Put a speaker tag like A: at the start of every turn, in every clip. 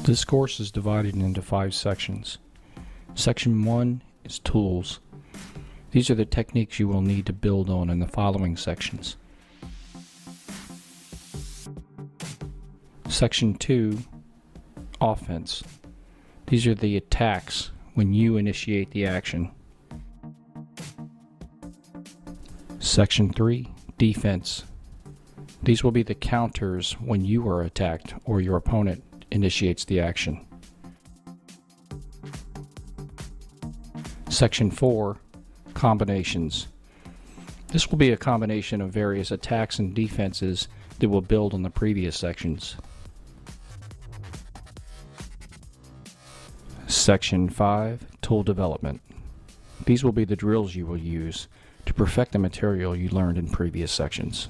A: This course is divided into 5 sections. Section 1 is tools. These are the techniques you will need to build on in the following sections. Section 2, offense. These are the attacks when you initiate the action. Section 3, defense. These will be the counters when you are attacked or your opponent initiates the action. Section 4, combinations. This will be a combination of various attacks and defenses that will build on the previous sections. Section 5, tool development. These will be the drills you will use to perfect the material you learned in previous sections.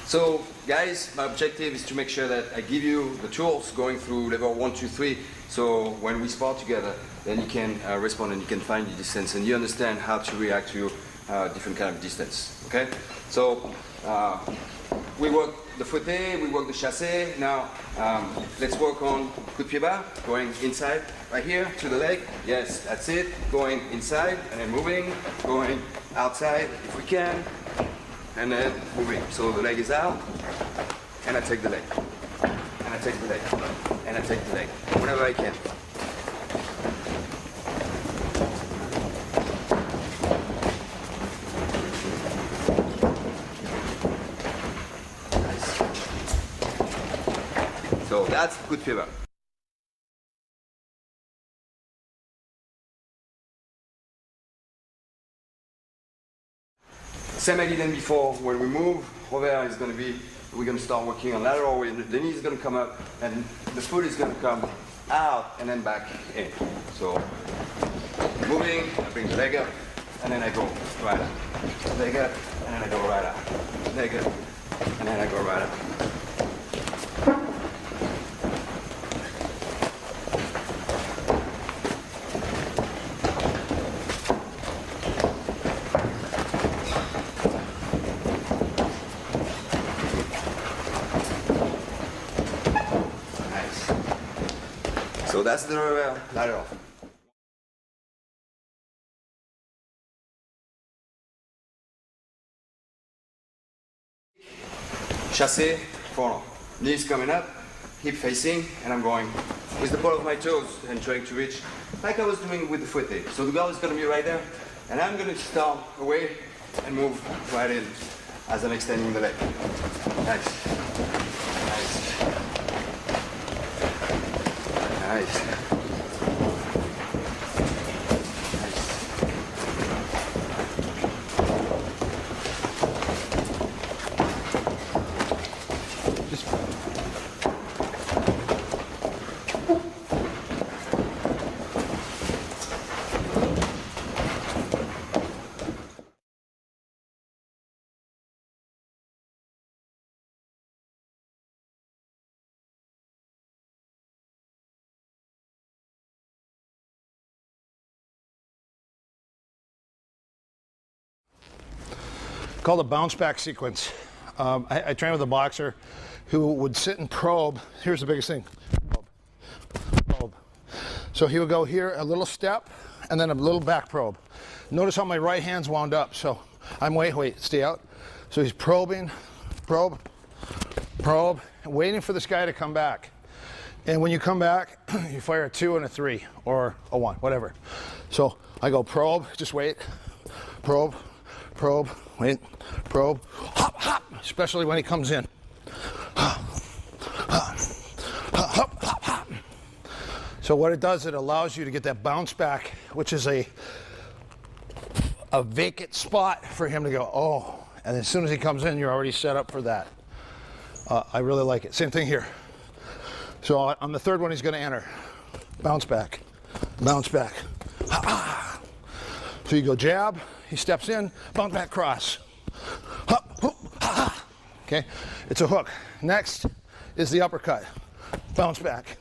B: So guys, my objective is to make sure that I give you the tools going through level 1, 2, 3, so when we spar together, then you can respond and you can find the distance and you understand how to react to different kind of distance. Okay? So we work the fouetté, we work the chassé. Now let's work on coup de pied bas, going inside, right here to the leg. Yes, that's it. Going inside and then moving, going outside if we can. And then moving. So the leg is out, and I take the leg, and I take the leg, and I take the leg, whenever I can. Nice. So that's coup de pied bas. Same idea than before. When we move, Robert is going to be, we're going to start working on lateral, the knee is going to come up, and the foot is going to come out and then back in. So, moving, I bring the leg up, and then I go right up. Leg up, and then I go right up. Leg up, and then I go right up. So that's the lateral. Chassé, forward. Knees coming up, hip facing, and I'm going with the ball of my toes and trying to reach like I was doing with the fouetté. So the goal is going to be right there, and I'm going to start away and move right in as I'm extending the leg. Nice. Nice. Nice.
C: Called a bounce back sequence. I trained with a boxer who would sit and probe. Here's the biggest thing. Probe. So he would go here, a little step, and then a little back probe. Notice how my right hand's wound up. So I'm wait, stay out. So he's probing, probe, probe, waiting for this guy to come back. And when you come back, you fire a 2 and a 3 or a 1, whatever. So I go probe, just wait, probe, probe, wait, probe, hop, hop, especially when he comes in. Hop, hop, hop, hop. So what it does, it allows you to get that bounce back, which is a vacant spot for him to go, oh, and as soon as he comes in, you're already set up for that. I really like it. Same thing here. So on the third one, he's going to enter. Bounce back, bounce back. Ha, ha. So you go jab, he steps in, bounce back, cross. Hop, hoop, ha, ha. Okay, it's a hook. Next is the uppercut. Bounce back,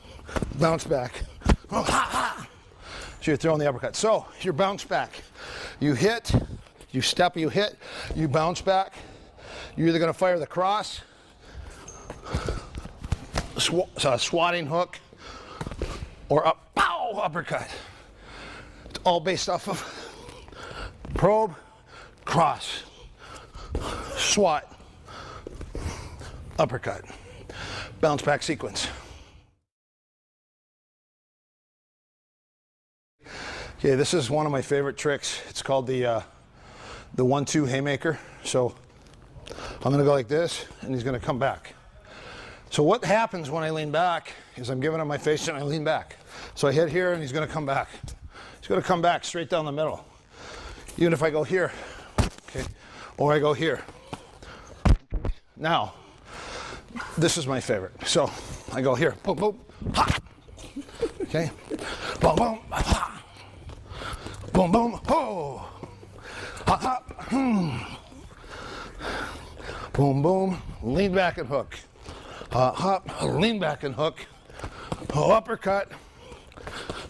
C: bounce back. Oh, ha, ha. So you're throwing the uppercut. So your bounce back. You hit, you step, you hit, you bounce back. You're either going to fire the cross, swatting hook, or up, pow, uppercut. It's all based off of probe, cross, swat, uppercut, bounce back sequence. Okay, this is one of my favorite tricks. It's called the 1-2 haymaker. So I'm going to go like this, and he's going to come back. So what happens when I lean back is I'm giving him my face and I lean back. So I hit here and he's going to come back. He's going to come back straight down the middle. Even if I go here, okay, or I go here. Now, this is my favorite. So I go here, boom, boom, ha. Okay, boom, boom, ha. Boom, boom, oh, hop, hop, boom, boom, lean back and hook. Hop, lean back and hook. Oh, uppercut.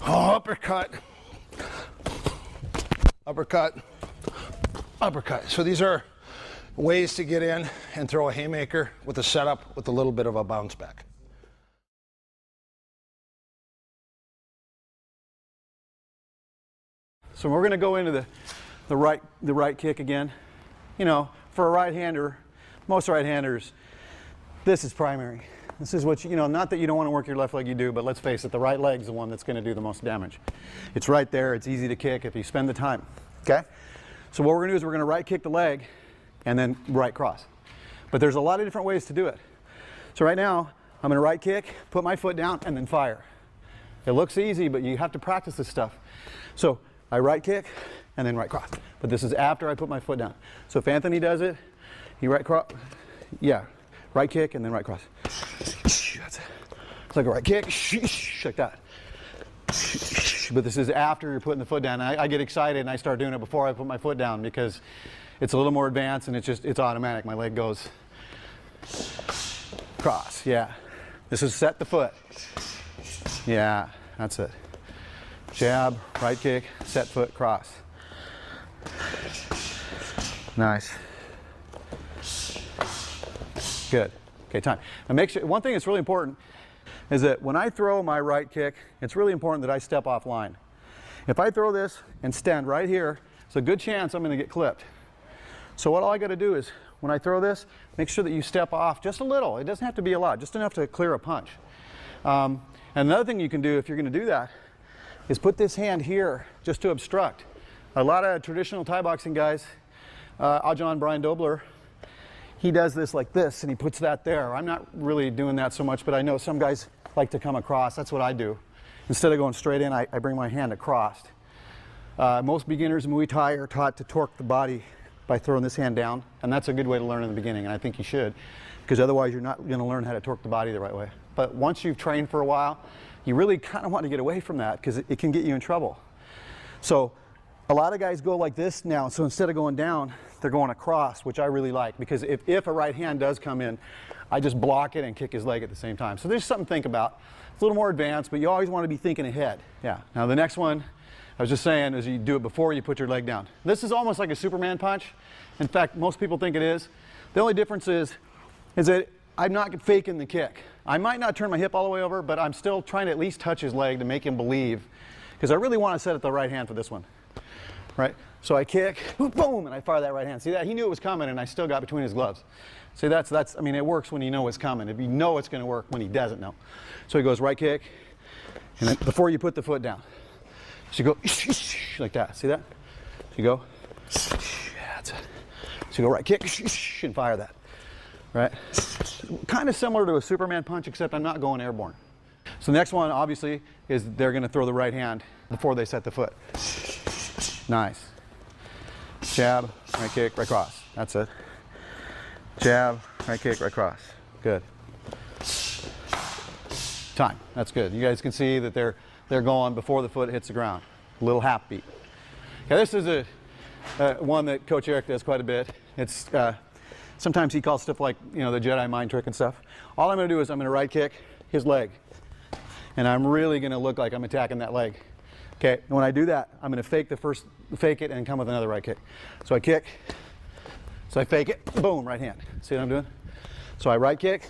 C: Oh, uppercut. Uppercut. Uppercut. So these are ways to get in and throw a haymaker with a setup with a little bit of a bounce back.
D: So we're going to go into the right kick again. You know, for a right-hander, most right-handers, this is primary. This is what you know, not that you don't want to work your left leg, you do, but let's face it, the right leg's the one that's going to do the most damage. It's right there, it's easy to kick if you spend the time, okay? So what we're going to do is we're going to right kick the leg and then right cross. But there's a lot of different ways to do it. So right now, I'm going to right kick, put my foot down, and then fire. It looks easy, but you have to practice this stuff. So I right kick and then right cross. But this is after I put my foot down. So if Anthony does it, he right cross, yeah. Right kick and then right cross. That's it. It's like a right kick, like that. But this is after you're putting the foot down. I get excited and I start doing it before I put my foot down because it's a little more advanced and it's automatic. My leg goes cross, yeah. This is set the foot. Yeah, that's it. Jab, right kick, set foot, cross. Nice. Good. Okay, time. Now make sure, one thing that's really important is that when I throw my right kick, it's really important that I step off line. If I throw this and stand right here, it's a good chance I'm going to get clipped. So what all I got to do is, when I throw this, make sure that you step off just a little. It doesn't have to be a lot, just enough to clear a punch. And another thing you can do if you're going to do that is put this hand here just to obstruct. A lot of traditional Thai boxing guys, Ajahn Brian Dobler, he does this like this and he puts that there. I'm not really doing that so much, but I know some guys like to come across. That's what I do. Instead of going straight in, I bring my hand across. Most beginners in Muay Thai are taught to torque the body by throwing this hand down, and that's a good way to learn in the beginning, and I think you should, because otherwise you're not going to learn how to torque the body the right way. But once you've trained for a while, you really kind of want to get away from that because it can get you in trouble. So a lot of guys go like this now, so instead of going down, they're going across, which I really like, because if a right hand does come in, I just block it and kick his leg at the same time. So there's something to think about. It's a little more advanced, but you always want to be thinking ahead. Yeah. Now the next one, I was just saying, is you do it before you put your leg down. This is almost like a Superman punch. In fact, most people think it is. The only difference is that I'm not faking the kick. I might not turn my hip all the way over, but I'm still trying to at least touch his leg to make him believe, because I really want to set it the right hand for this one. right? So I kick, boom, and I fire that right hand. See that? He knew it was coming, and I still got between his gloves. See, I mean, it works when you know it's coming. If you know it's going to work when he doesn't know. So he goes right kick, and then before you put the foot down. So you go like that. See that? So you go, that's it. So you go right kick and fire that, right? Kind of similar to a Superman punch, except I'm not going airborne. So the next one, obviously, is they're going to throw the right hand before they set the foot. Nice. Jab, right kick, right cross. That's it. Jab, right kick, right cross. Good. Time. That's good. You guys can see that they're going before the foot hits the ground. A little half beat. Okay, this is one that Coach Eric does quite a bit. It's sometimes he calls stuff like, you know, the Jedi mind trick and stuff. All I'm going to do is I'm going to right kick his leg, and I'm really going to look like I'm attacking that leg. Okay, and when I do that, I'm going to fake it and come with another right kick. So I kick, so I fake it, boom, right hand. See what I'm doing? So I right kick,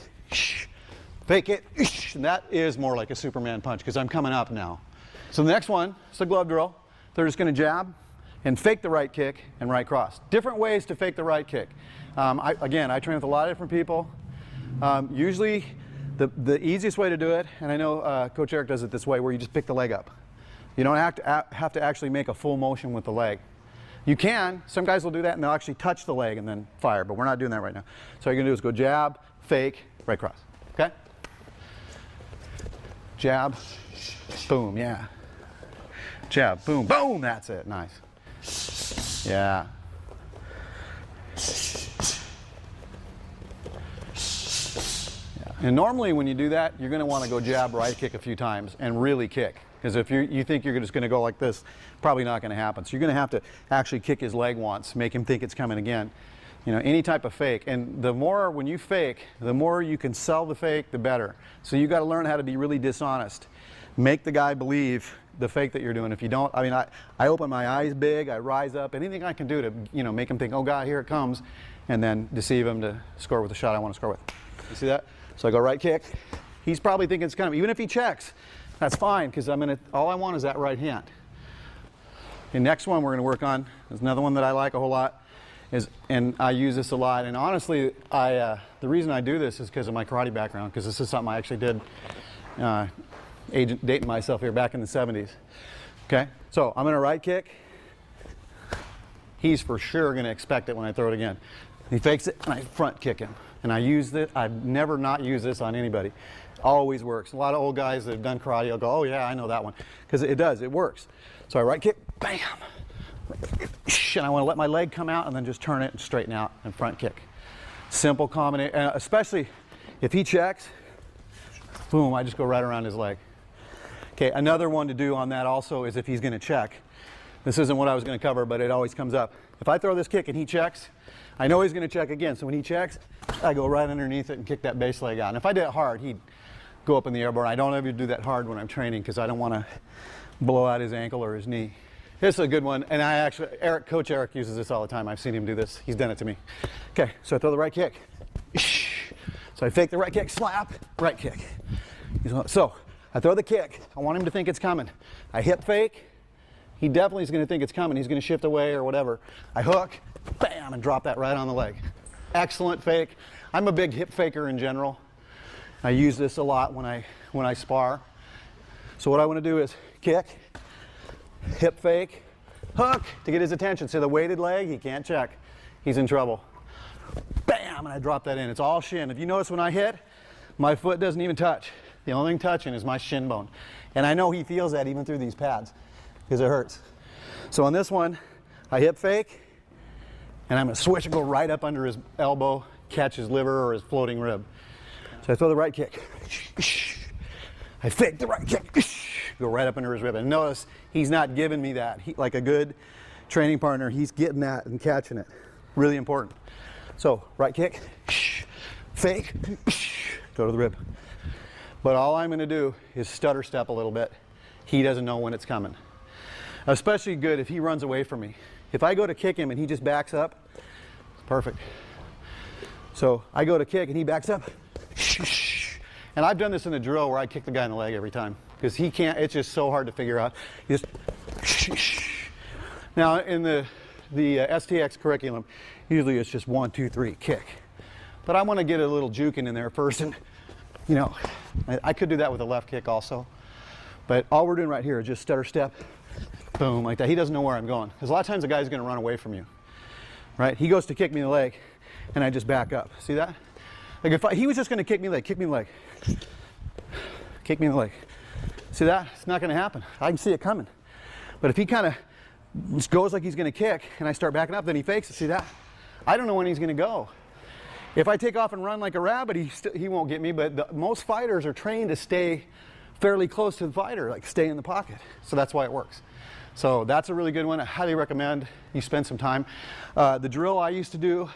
D: fake it, and that is more like a Superman punch because I'm coming up now. So the next one, it's a glove drill. They're just going to jab and fake the right kick and right cross. Different ways to fake the right kick. Again, I train with a lot of different people. Usually the easiest way to do it, and I know Coach Eric does it this way, where you just pick the leg up. You don't have to actually make a full motion with the leg. You can. Some guys will do that and they'll actually touch the leg and then fire, but we're not doing that right now. So all you're going to do is go jab, fake, right cross. Okay? Jab, boom, yeah. Jab, boom, boom, that's it. Nice. Yeah. And normally when you do that, you're going to want to go jab, right kick a few times and really kick. Because if you think you're just going to go like this, probably not going to happen. So you're going to have to actually kick his leg once, make him think it's coming again. You know, any type of fake. And the more, when you fake, the more you can sell the fake, the better. So you got to learn how to be really dishonest. Make the guy believe the fake that you're doing. If you don't, I mean, I open my eyes big, I rise up, anything I can do to, you know, make him think, oh God, here it comes, and then deceive him to score with the shot I want to score with. You see that? So I go right kick. He's probably thinking it's coming. Even if he checks, that's fine, because all I want is that right hand. The next one we're going to work on is another one that I like a whole lot, and I use this a lot. And honestly, the reason I do this is because of my karate background, because this is something I actually did, dating myself here, back in the 70s. Okay, so I'm going to right kick. He's for sure going to expect it when I throw it again. He fakes it, and I front kick him. And I use this. I've never not used this on anybody. Always works. A lot of old guys that have done karate will go, oh yeah, I know that one. Because it does, it works. So I right kick, bam. And I want to let my leg come out and then just turn it and straighten out and front kick. Simple combination, especially if he checks, boom, I just go right around his leg. Okay, another one to do on that also is if he's going to check. This isn't what I was going to cover, but it always comes up. If I throw this kick and he checks, I know he's going to check again. So when he checks, I go right underneath it and kick that base leg out. And if I did it hard, he'd go up in the airborne. I don't ever do that hard when I'm training because I don't want to blow out his ankle or his knee. This is a good one, and Coach Eric uses this all the time. I've seen him do this. He's done it to me. Okay, so I throw the right kick. So I fake the right kick, slap, right kick. So I throw the kick. I want him to think it's coming. I hip fake. He definitely is going to think it's coming. He's going to shift away or whatever. I hook, bam, and drop that right on the leg. Excellent fake. I'm a big hip faker in general. I use this a lot when I spar. So what I want to do is kick, hip fake, hook to get his attention. See the weighted leg? He can't check. He's in trouble. Bam, and I drop that in. It's all shin. If you notice when I hit, my foot doesn't even touch. The only thing touching is my shin bone. And I know he feels that even through these pads because it hurts. So on this one, I hip fake, and I'm going to switch and go right up under his elbow, catch his liver or his floating rib. So I throw the right kick. I fake the right kick. Go right up under his rib. And notice he's not giving me that. Like a good training partner, he's getting that and catching it. Really important. So right kick, fake, go to the rib. But all I'm going to do is stutter step a little bit. He doesn't know when it's coming. Especially good if he runs away from me. If I go to kick him and he just backs up, it's perfect. So I go to kick and he backs up. And I've done this in a drill where I kick the guy in the leg every time because he can't, it's just so hard to figure out. You just Now in the STX curriculum, usually it's just 1, 2, 3, kick. But I want to get a little juking in there first, and you know, I could do that with a left kick also. But all we're doing right here is just stutter step, boom, like that. He doesn't know where I'm going. Because a lot of times the guy's going to run away from you, right? He goes to kick me in the leg, and I just back up. See that? Like if he was just going to kick me in the leg, kick me in the leg, kick me in the leg. See that? It's not going to happen. I can see it coming. But if he kind of just goes like he's going to kick, and I start backing up, then he fakes it. See that? I don't know when he's going to go. If I take off and run like a rabbit, he won't get me, but most fighters are trained to stay fairly close to the fighter, like stay in the pocket. So that's why it works. So that's a really good one. I highly recommend you spend some time. The drill I used to do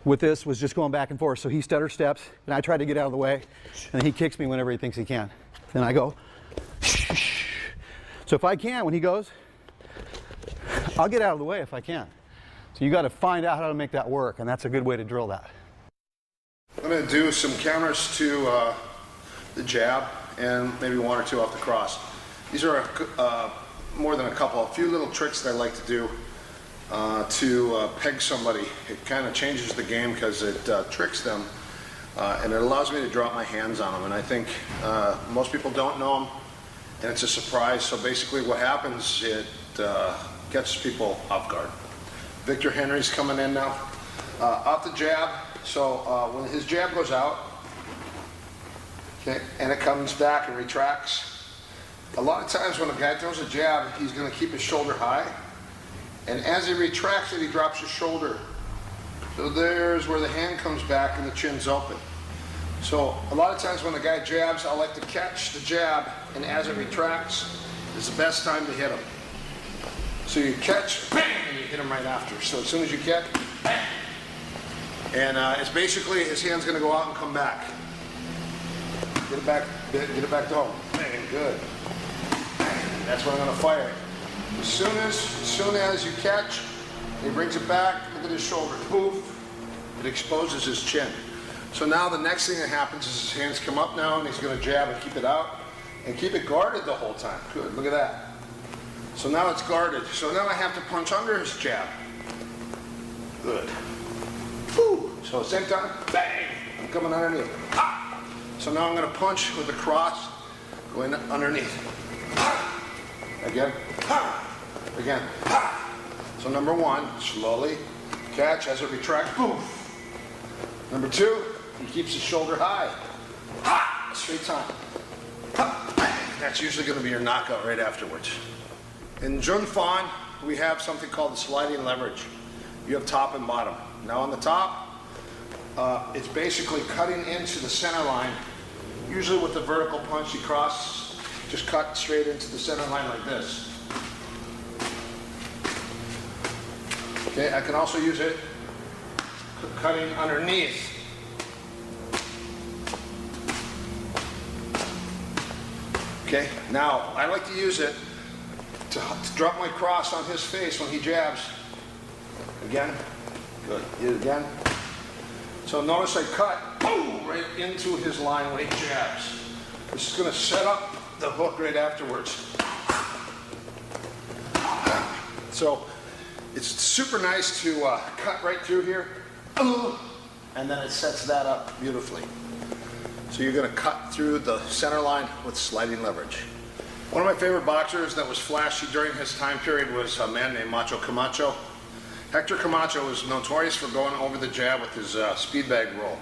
D: with this was just going back and forth. So he stutter steps, and I try to get out of the way, and he kicks me whenever he thinks he can. Then I go. So if I can, when he goes, I'll get out of the way if I can. So you got to find out how to make that work, and that's a good way to drill that.
C: I'm going to do some counters to the jab and maybe 1 or 2 off the cross. These are more than a few little tricks that I like to do to peg somebody. It kind of changes the game because it tricks them and it allows me to drop my hands on them. And I think most people don't know them, and it's a surprise. So basically what happens, it gets people off guard. Victor Henry's coming in now. Off the jab, so when his jab goes out, okay, and it comes back and retracts, a lot of times when a guy throws a jab, he's going to keep his shoulder high, and as he retracts it, he drops his shoulder. So there's where the hand comes back and the chin's open. So a lot of times when the guy jabs, I like to catch the jab, and as it retracts, is the best time to hit him. So you catch, bang, and you hit him right after. So as soon as you catch, bang. And it's basically his hand's going to go out and come back. Get it back to home. Bang, good. Bang. That's when I'm going to fire it. As soon as you catch, he brings it back. Look at his shoulder. Poof. It exposes his chin. So now the next thing that happens is his hands come up now, and he's going to jab and keep it out and keep it guarded the whole time. Good. Look at that. So now it's guarded. So now I have to punch under his jab. Good. Whew. So same time, bang, I'm coming underneath. Ah. So now I'm going to punch with the cross, going underneath. Ah. Again. Ah. Again. Ah. So number 1, slowly catch as it retracts. Boom. Number 2, he keeps his shoulder high. Ah. Straight time. Ah. That's usually going to be your knockout right afterwards. In Jun Fan, we have something called the sliding leverage. You have top and bottom. Now on the top, it's basically cutting into the center line, usually with the vertical punch you cross, just cut straight into the center line like this. Okay, I can also use it cutting underneath. Okay, now I like to use it to drop my cross on his face when he jabs. Again, good, hit it again. So notice I cut, boom, right into his line when he jabs. This is going to set up the hook right afterwards. So it's super nice to cut right through here, and then it sets that up beautifully. So you're going to cut through the center line with sliding leverage. One of my favorite boxers that was flashy during his time period was a man named Macho Camacho. Hector Camacho was notorious for going over the jab with his speed bag roll.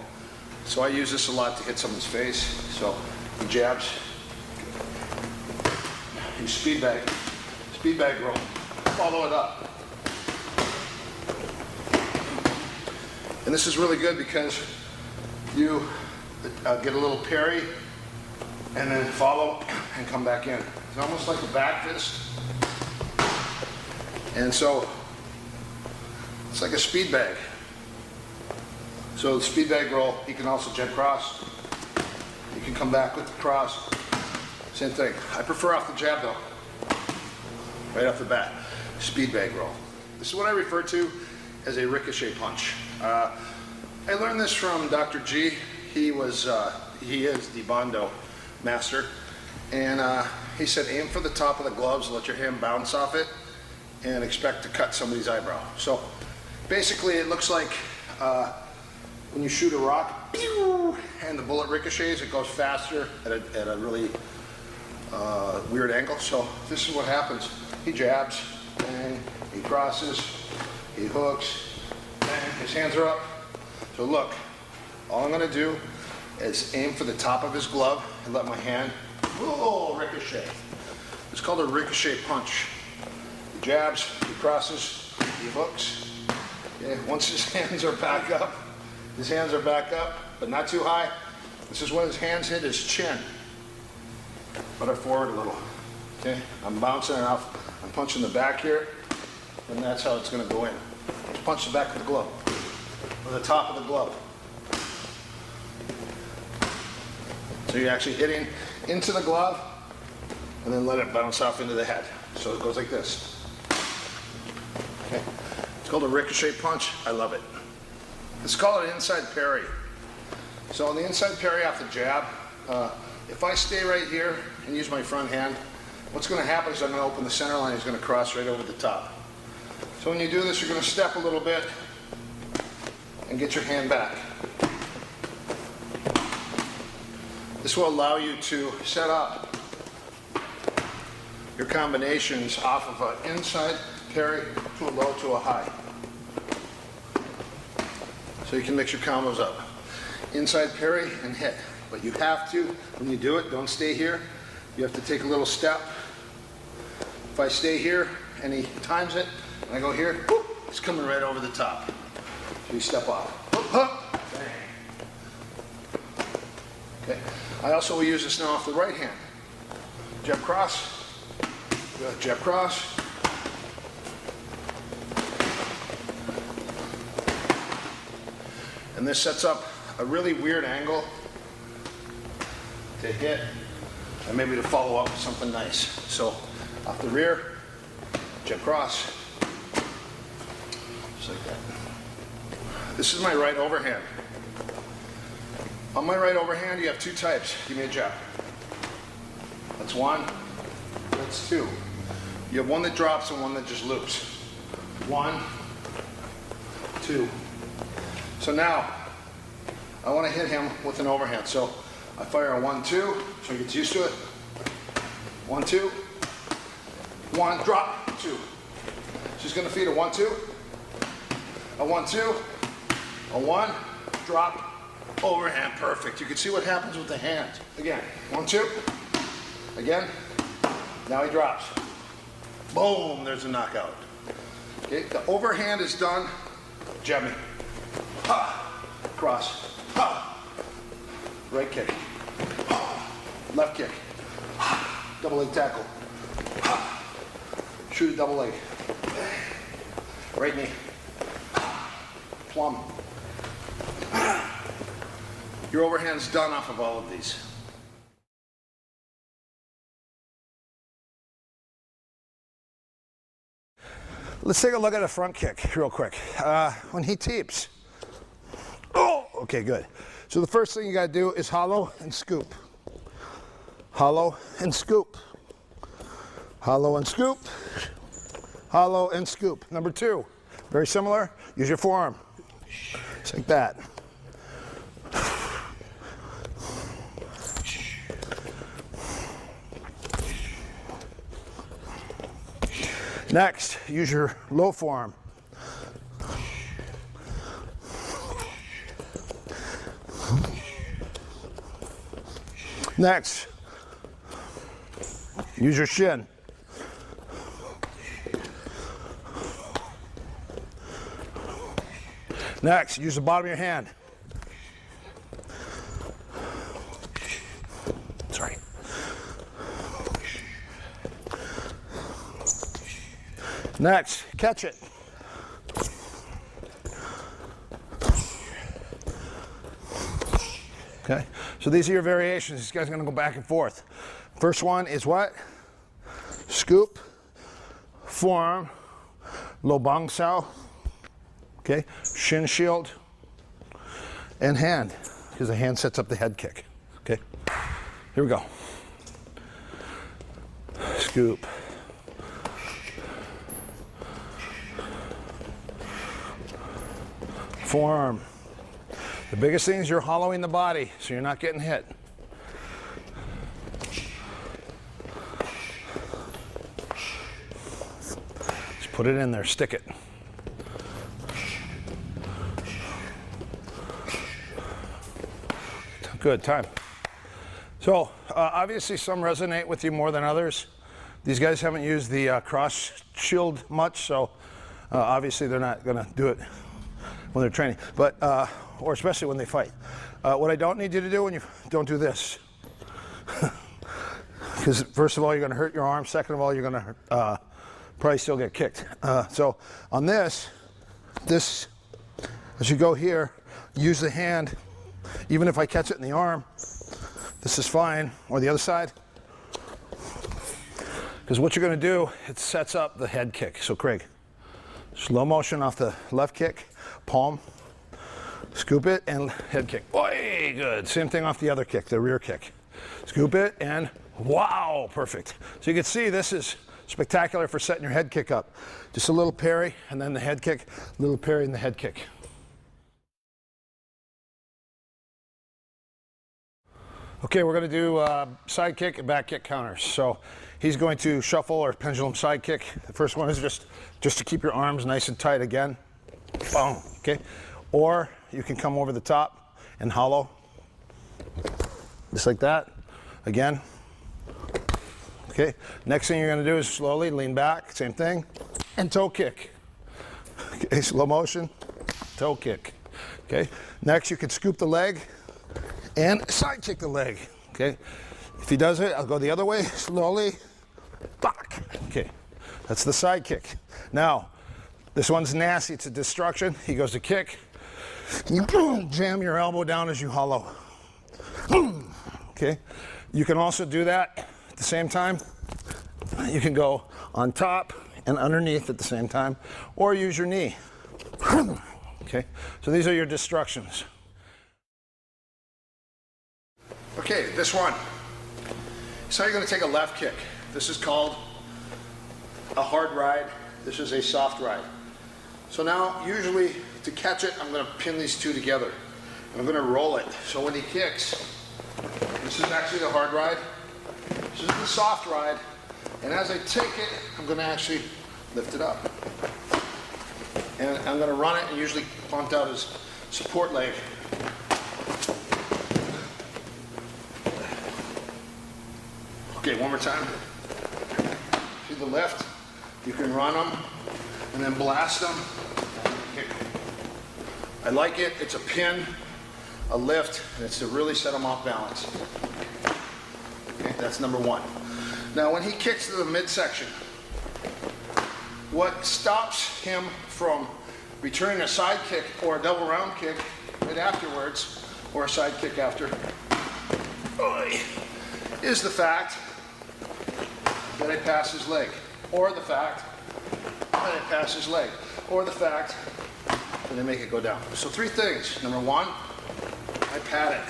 C: So I use this a lot to hit someone's face. So he jabs, he speed bag roll, follow it up. And this is really good because you get a little parry and then follow and come back in. It's almost like a back fist. And so it's like a speed bag. So the speed bag roll, you can also jet cross. You can come back with the cross. Same thing. I prefer off the jab though. Right off the bat. Speed bag roll. This is what I refer to as a ricochet punch. I learned this from Dr. G. He is the Bondo master. And he said aim for the top of the gloves, let your hand bounce off it, and expect to cut somebody's eyebrow. So basically it looks like when you shoot a rock, pew, and the bullet ricochets, it goes faster at a really weird angle. So this is what happens. He jabs, bang, he crosses, he hooks, bang, his hands are up. So look, all I'm gonna do is aim for the top of his glove and let my hand, whoa, ricochet. It's called a ricochet punch. He jabs, he crosses, he hooks. Okay, once his hands are back up, but not too high. This is when his hands hit his chin. Put it forward a little. Okay, I'm bouncing it off. I'm punching the back here, and that's how it's going to go in. Just punch the back of the glove, or the top of the glove. So you're actually hitting into the glove, and then let it bounce off into the head. So it goes like this. Okay, it's called a ricochet punch. I love it. Let's call it inside parry. So on the inside parry off the jab, if I stay right here and use my front hand, what's going to happen is I'm going to open the center line. He's going to cross right over the top. So when you do this, you're going to step a little bit and get your hand back. This will allow you to set up your combinations off of an inside parry to a low to a high. So you can mix your combos up. Inside parry and hit. But you have to, when you do it, don't stay here. You have to take a little step. If I stay here and he times it, and I go here, whoop, it's coming right over the top. So you step off. Whoop, whoop, bang. Okay. I also will use this now off the right hand. Jab cross, jab cross. And this sets up a really weird angle to hit and maybe to follow up with something nice. So off the rear, jab cross, just like that. This is my right overhand. On my right overhand, you have two types. Give me a jab. That's one, that's two. You have one that drops and one that just loops. One, two. So now, I want to hit him with an overhand. So I fire a 1-2, so he gets used to it. 1-2, 1, drop, 2. So he's going to feed a 1-2, a 1-2, a 1, drop, overhand, perfect. You can see what happens with the hands. Again, 1-2, again, now he drops. Boom, there's a knockout. Okay, the overhand is done, jab me. Ha, cross, ha, right kick, ha, left kick, ha, double leg tackle, ha, shoot a double leg, right knee, plum. Your overhand's done off of all of these. Let's take a look at a front kick real quick. When he teeps. Oh, okay, good. So the first thing you gotta do is hollow and scoop. Hollow and scoop. Hollow and scoop. Hollow and scoop. Number two, very similar. Use your forearm. Just like that. Next, use your low forearm. Next, use your shin. Next, use the bottom of your hand. Sorry. Next, catch it. Okay, so these are your variations. These guys are gonna go back and forth. First one is what? Scoop, forearm, low bang sao, okay, shin shield, and hand, because the hand sets up the head kick, okay? Here we go. forearm. The biggest thing is you're hollowing the body so you're not getting hit. Just put it in there, stick it. Good, time. So obviously some resonate with you more than others. These guys haven't used the cross shield much, so obviously they're not gonna do it when they're training, but or especially when they fight. What I don't need you to do when you don't do this, because first of all you're gonna hurt your arm. Second of all you're gonna probably still get kicked. So on this, as you go here, use the hand. Even if I catch it in the arm, this is fine, or the other side. Because what you're going to do, it sets up the head kick. So Craig, slow motion off the left kick, palm, scoop it, and head kick. Boy, good. Same thing off the other kick, the rear kick. Scoop it, and wow, perfect. So you can see this is spectacular for setting your head kick up. Just a little parry, and then the head kick, little parry, and the head kick. Okay, we're going to do side kick and back kick counters. So he's going to shuffle or pendulum side kick. The first one is just to keep your arms nice and tight again. Boom, okay? Or you can come over the top and hollow. Just like that. Again. Okay, next thing you're going to do is slowly lean back, same thing, and toe kick. Okay, slow motion, toe kick. Okay, next you can scoop the leg and side kick the leg, okay? If he does it, I'll go the other way, slowly, back. Okay, that's the side kick. Now, this one's nasty, it's a destruction. He goes to kick, you jam your elbow down as you hollow. Okay, you can also do that at the same time. You can go on top and underneath at the same time, or use your knee. Okay, so these are your destructions. Okay, this one. So you're going to take a left kick. This is called a hard ride. This is a soft ride. So now, usually, to catch it, I'm going to pin these two together. And I'm going to roll it. So when he kicks, this is actually the hard ride. This is the soft ride. And as I take it, I'm going to actually lift it up. And I'm going to run it and usually punt out his support leg. Okay, one more time. See the lift? You can run them and then blast them and kick them. I like it. It's a pin, a lift, and it's to really set them off balance. Okay, that's number one. Now when he kicks to the midsection, what stops him from returning a side kick or a double round kick right afterwards, or a side kick after, is the fact that I pass his leg, or the fact that I pass his leg, or the fact that I make it go down. So three things. Number one, I pat it.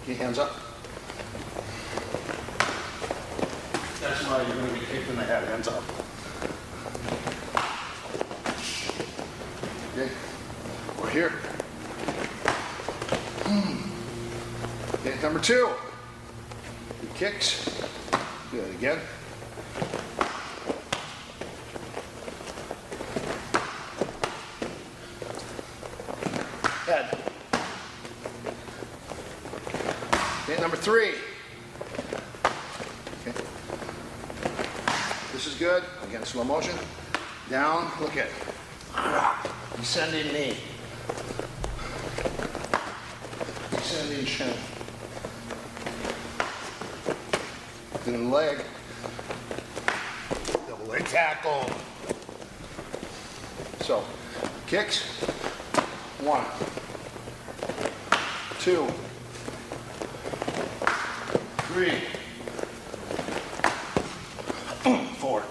C: Okay, hands up. That's why you're going to be kicked in the head. Hands up. Okay, we're here. Okay, number two, he kicks. Do that again. Head. Okay, number three. Okay. This is good. Again, slow motion. Down, look at descending knee. Descending shin. Then the leg. Double leg tackle. So, kicks. 1, 2, 3, 4.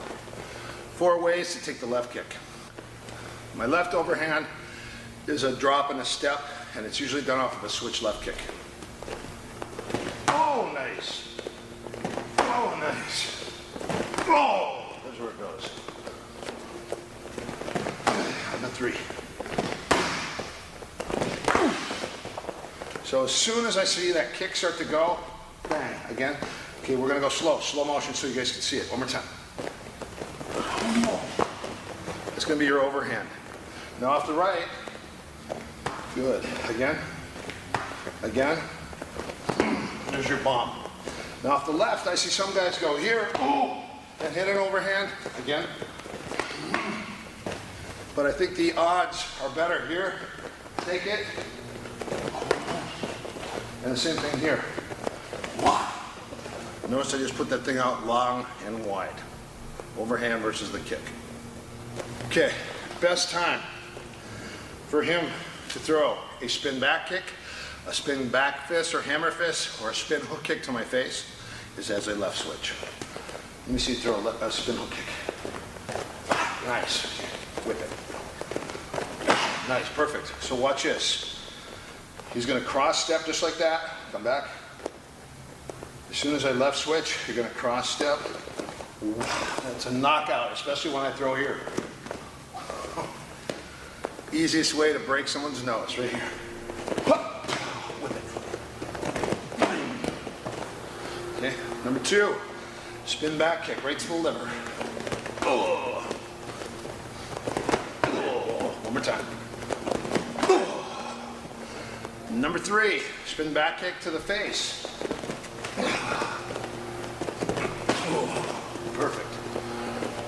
C: 4 ways to take the left kick. My left overhand is a drop and a step, and it's usually done off of a switch left kick. Oh, nice. Oh, nice. Oh, there's where it goes. And the 3. So as soon as I see that kick start to go, bang, again. Okay, we're gonna go slow motion so you guys can see it. One more time. It's gonna be your overhand. Now off the right, good. Again, again. There's your bomb. Now off the left, I see some guys go here, and hit an overhand, again. But I think the odds are better here. Take it. And the same thing here. Notice I just put that thing out long and wide. Overhand versus the kick. Okay, best time for him to throw a spin back kick, a spin back fist or hammer fist, or a spin hook kick to my face is as a left switch. Let me see you throw a spin hook kick. Nice. Whip it. Nice, perfect. So watch this. He's going to cross step just like that. Come back. As soon as I left switch, you're going to cross step. That's a knockout, especially when I throw here. Easiest way to break someone's nose, right here. Okay, number 2, spin back kick right to the liver. One more time. Number 3, spin back kick to the face. Perfect.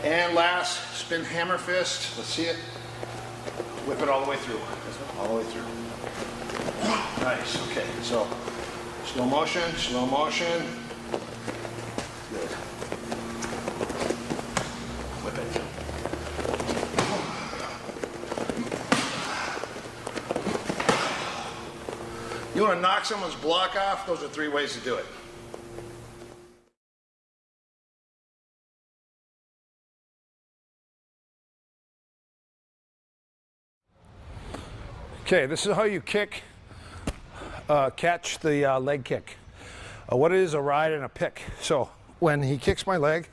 C: And last, spin hammer fist. Let's see it. Whip it all the way through. All the way through. Nice. Okay. So slow motion, slow motion. Good. Whip it. You want to knock someone's block off? Those are 3 ways to do it. Okay, this is how you kick, catch the leg kick. What it is, a ride and a pick. So when he kicks my leg,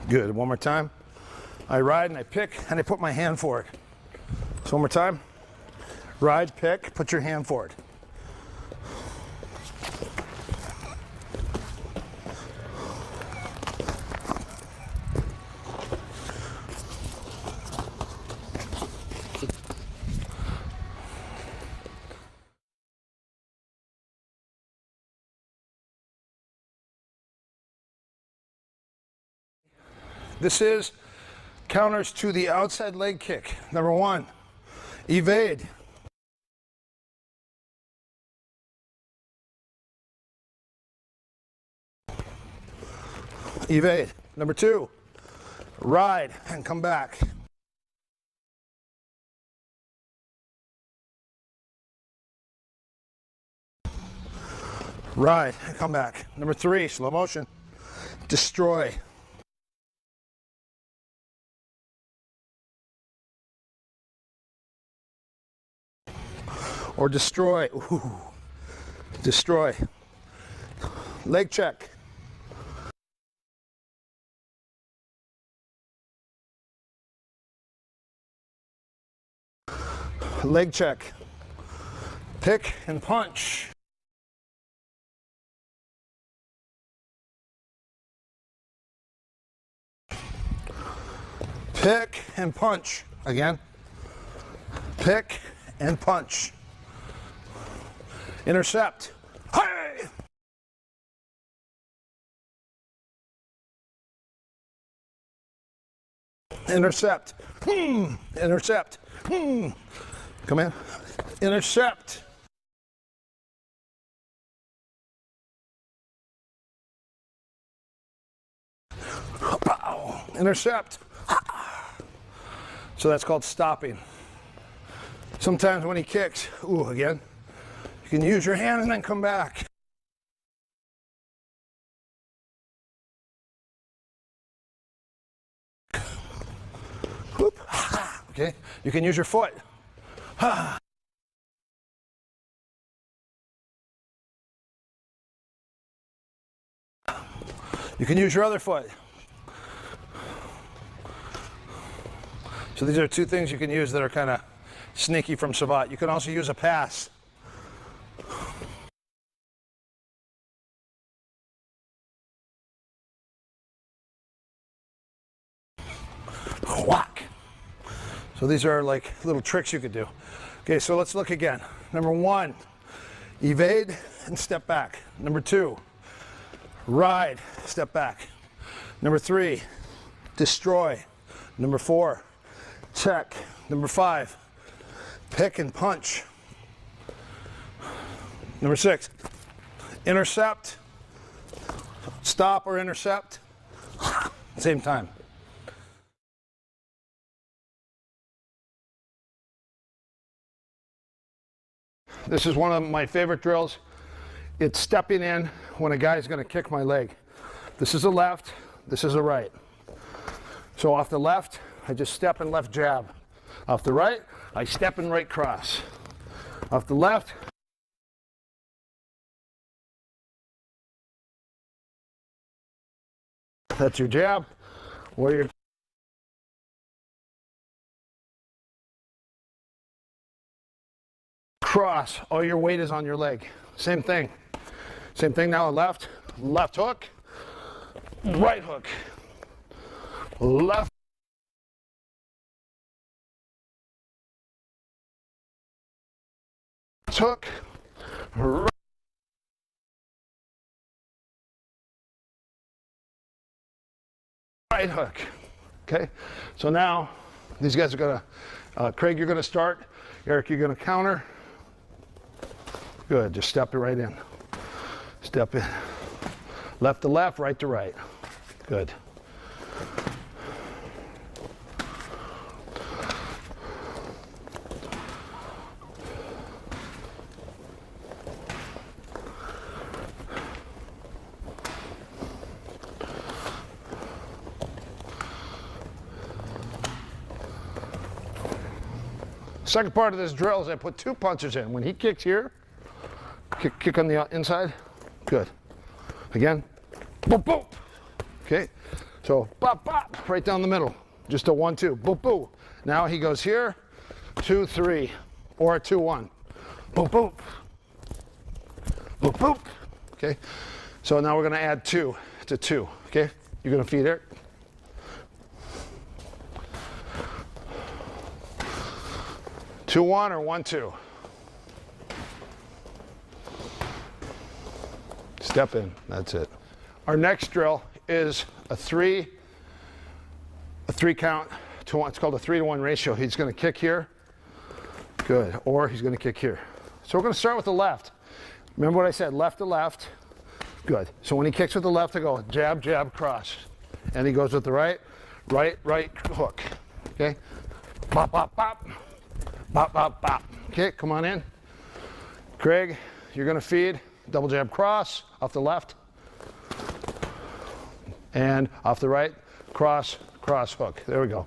C: good, one more time. I ride and I pick and I put my hand forward. So one more time. Ride, pick, put your hand forward. This is counters to the outside leg kick. Number 1, evade. Evade. Number 2, ride and come back. Ride and come back. Number 3, slow motion. Destroy. Or destroy. Ooh. Destroy. Leg check. Leg check. Pick and punch. Pick and punch. Again. Pick and punch. Intercept. Hey! Intercept. Intercept. Come in. Intercept. Intercept. So that's called stopping. Sometimes when he kicks, ooh, again, you can use your hand and then come back. Whoop. Okay, you can use your foot. You can use your other foot. So these are 2 things you can use that are kind of sneaky from Savate. You can also use a pass. whack. So these are like little tricks you could do. Okay, so let's look again. Number 1, evade and step back. Number 2, ride, step back. Number 3, destroy. Number 4, check. Number 5, pick and punch. Number 6, intercept, stop or intercept, same time. This is one of my favorite drills. It's stepping in when a guy's going to kick my leg. This is a left, this is a right. So off the left, I just step and left jab. Off the right, I step and right cross. Off the left, that's your jab, or your cross. All your weight is on your leg. Same thing. Same thing now, left hook, right hook, left hook, right hook. Okay, so now these guys are gonna, Craig, you're gonna start, Eric, you're gonna counter. Good, just step it right in. Step in. Left to left, right to right. Good. Second part of this drill is I put 2 punches in. When he kicks here, kick on the inside. Good. Again. Boop, boop. Okay. So, bop, bop, right down the middle. Just a 1-2. Boop, boop. Now he goes here. 2-3. Or a 2-1. Boop, boop. Boop, boop. Okay. So now we're going to add 2 to 2. Okay. You're going to feed it. Two, 1 or 1-2. Step in, that's it. Our next drill is a three count to 1. It's called a 3-to-1 ratio. He's going to kick here, good, or he's going to kick here. So we're going to start with the left. Remember what I said, left to left, good. So when he kicks with the left, I go jab, jab, cross, and he goes with the right, right, right hook. Okay, bop, bop, bop, bop, bop, bop. Okay, come on in, Craig. You're going to feed. Double jab cross, off the left, and off the right, cross, cross, hook. There we go.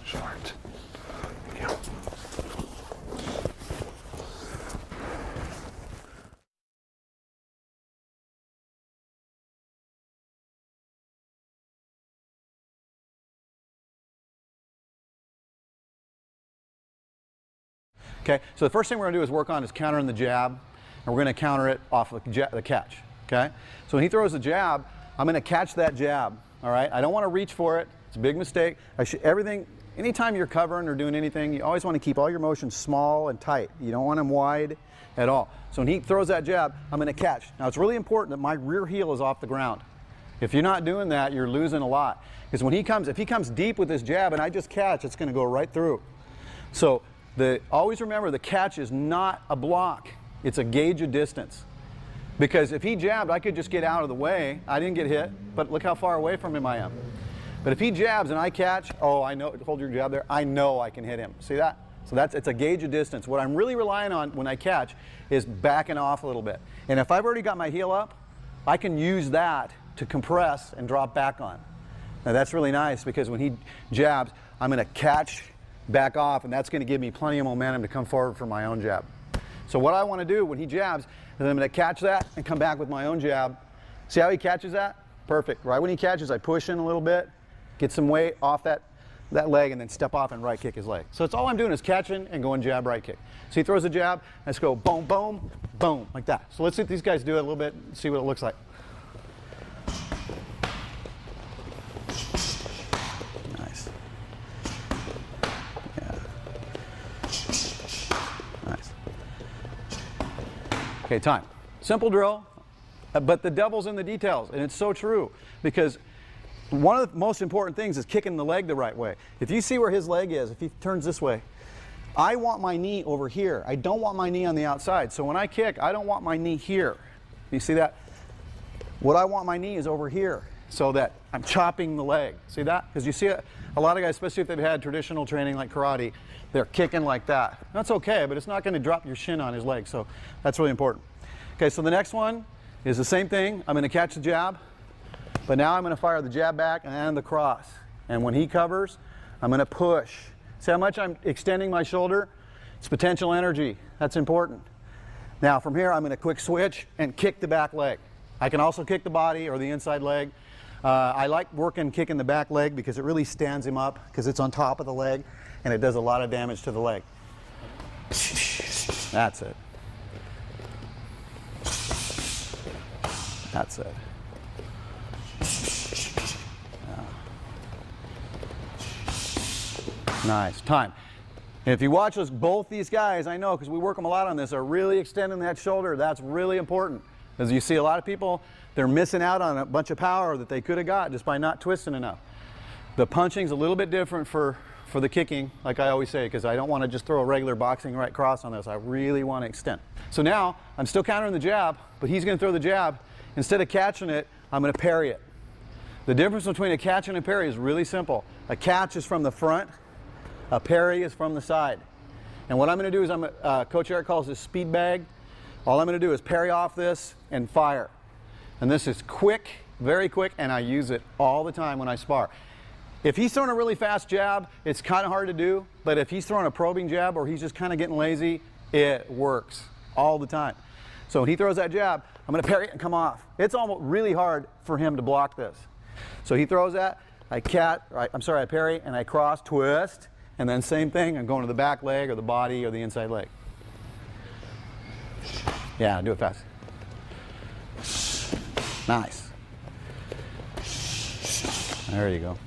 C: Short. There we go.
D: Okay, so the first thing we're going to do is work on is countering the jab, and we're going to counter it off the catch. Okay, so when he throws the jab, I'm going to catch that jab. All right, I don't want to reach for it. It's a big mistake. Everything, anytime you're covering or doing anything, you always want to keep all your motions small and tight. You don't want them wide at all. So when he throws that jab, I'm going to catch. Now it's really important that my rear heel is off the ground. If you're not doing that, you're losing a lot. Because when he comes, if he comes deep with this jab and I just catch, it's going to go right through. So always remember, the catch is not a block. It's a gauge of distance. Because if he jabbed, I could just get out of the way. I didn't get hit, but look how far away from him I am. But if he jabs and I catch, oh, I know, hold your jab there, I know I can hit him. See that? So it's a gauge of distance. What I'm really relying on when I catch is backing off a little bit. And if I've already got my heel up, I can use that to compress and drop back on. Now that's really nice, because when he jabs, I'm going to catch, back off, and that's going to give me plenty of momentum to come forward for my own jab. So what I want to do when he jabs is I'm going to catch that and come back with my own jab. See how he catches that? Perfect. Right when he catches, I push in a little bit, get some weight off that leg, and then step off and right kick his leg. So it's all I'm doing is catching and going jab, right kick. So he throws a jab, let's go boom, boom, boom, like that. So let's see if these guys do it a little bit and see what it looks like. Okay, time. Simple drill, but the devil's in the details, and it's so true, because one of the most important things is kicking the leg the right way. If you see where his leg is, if he turns this way, I want my knee over here. I don't want my knee on the outside. So when I kick, I don't want my knee here. You see that? What I want my knee is over here, so that I'm chopping the leg. See that? Because you see it, a lot of guys, especially if they've had traditional training like karate, they're kicking like that. That's okay, but it's not going to drop your shin on his leg, so that's really important. Okay, so the next one is the same thing. I'm going to catch the jab, but now I'm going to fire the jab back and the cross. And when he covers, I'm going to push. See how much I'm extending my shoulder? It's potential energy. That's important. Now from here, I'm going to quick switch and kick the back leg. I can also kick the body or the inside leg. I like kicking the back leg because it really stands him up, because it's on top of the leg and it does a lot of damage to the leg. That's it. That's it. Yeah. Nice. Time. And if you watch us, both these guys, I know because we work them a lot on this, are really extending that shoulder. That's really important. As you see, a lot of people, they're missing out on a bunch of power that they could have got just by not twisting enough. The punching's a little bit different for the kicking, like I always say, because I don't want to just throw a regular boxing right cross on this. I really want to extend. So now, I'm still countering the jab, but he's going to throw the jab. Instead of catching it, I'm going to parry it. The difference between a catch and a parry is really simple. A catch is from the front, a parry is from the side. And what I'm going to do is, Coach Eric calls this speed bag. All I'm going to do is parry off this and fire. And this is quick, very quick, and I use it all the time when I spar. If he's throwing a really fast jab, it's kind of hard to do, but if he's throwing a probing jab or he's just kind of getting lazy, it works all the time. So when he throws that jab, I'm going to parry it and come off. It's almost really hard for him to block this. So he throws that, I parry and I cross, twist, and then same thing, I'm going to the back leg or the body or the inside leg. Yeah, do it fast. Nice. There you go.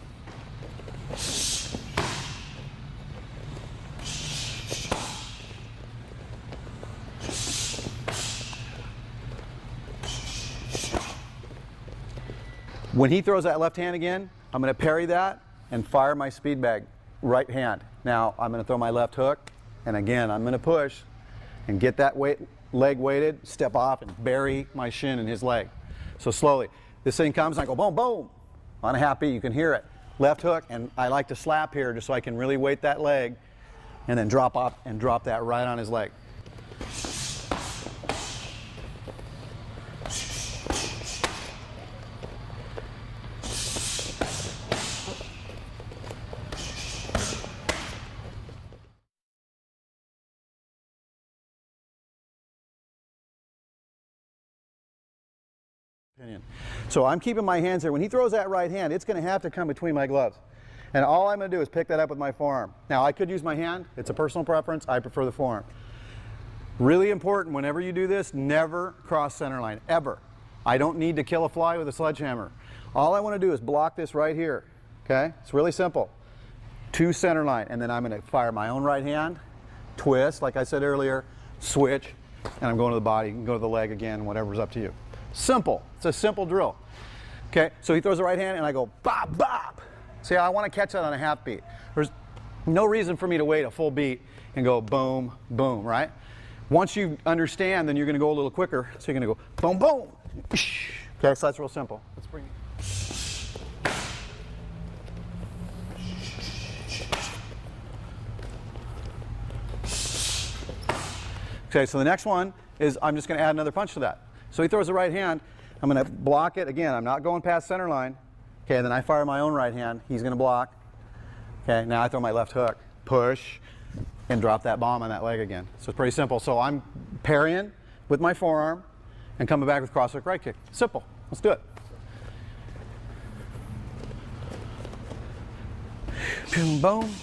D: When he throws that left hand again, I'm going to parry that and fire my speed bag, right hand. Now I'm going to throw my left hook, and again I'm going to push and get that leg weighted, step off and bury my shin in his leg. So slowly, this thing comes and I go boom, boom. Unhappy, you can hear it. Left hook, and I like to slap here just so I can really weight that leg and then drop off and drop that right on his leg. So I'm keeping my hands here. When he throws that right hand, it's going to have to come between my gloves. And all I'm going to do is pick that up with my forearm. Now, I could use my hand. It's a personal preference. I prefer the forearm. Really important, whenever you do this, never cross center line, ever. I don't need to kill a fly with a sledgehammer. All I want to do is block this right here. Okay? It's really simple. To center line. And then I'm going to fire my own right hand, twist, like I said earlier, switch, and I'm going to the body. You can go to the leg again, whatever's up to you. Simple. It's a simple drill. Okay, so he throws the right hand and I go bop, bop. See, I want to catch that on a half beat. There's no reason for me to wait a full beat and go boom, boom, right? Once you understand, then you're going to go a little quicker. So you're going to go boom, boom. Okay, so that's real simple. Let's bring it. Okay, so the next one is I'm just going to add another punch to that. So he throws the right hand, I'm going to block it. Again, I'm not going past center line. Okay, then I fire my own right hand. He's going to block. Okay, now I throw my left hook, push, and drop that bomb on that leg again. So it's pretty simple. So I'm parrying with my forearm and coming back with cross hook right kick. Simple. Let's do it. Boom, boom.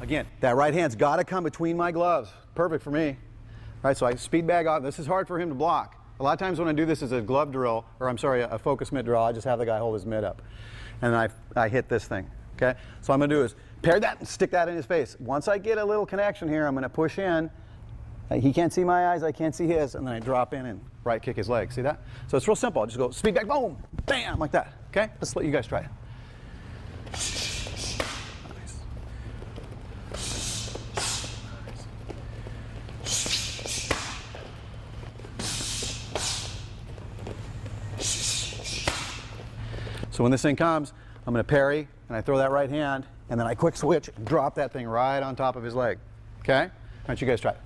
D: Again, that right hand's got to come between my gloves. Perfect for me. right? So I speed bag off. This is hard for him to block. A lot of times when I do this as a glove drill, or I'm sorry, a focus mitt drill, I just have the guy hold his mitt up. And then I hit this thing, okay? So what I'm gonna do is pair that and stick that in his face. Once I get a little connection here, I'm gonna push in. He can't see my eyes, I can't see his, and then I drop in and right kick his leg. See that? So it's real simple. I just go speed back, boom, bam, like that, okay? Let's let you guys try it. So when this thing comes, I'm going to parry, and I throw that right hand, and then I quick switch and drop that thing right on top of his leg. Okay? Why don't you guys try it?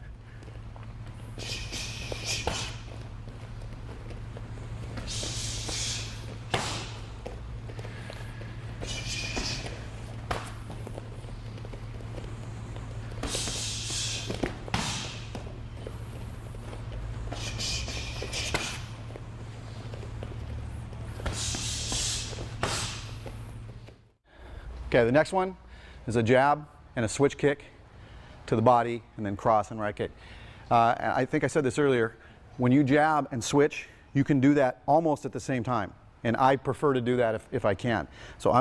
D: Okay, the next one is a jab and a switch kick to the body, and then cross and right kick. I think I said this earlier. When you jab and switch, you can do that almost at the same time, and I prefer to do that if I can. So I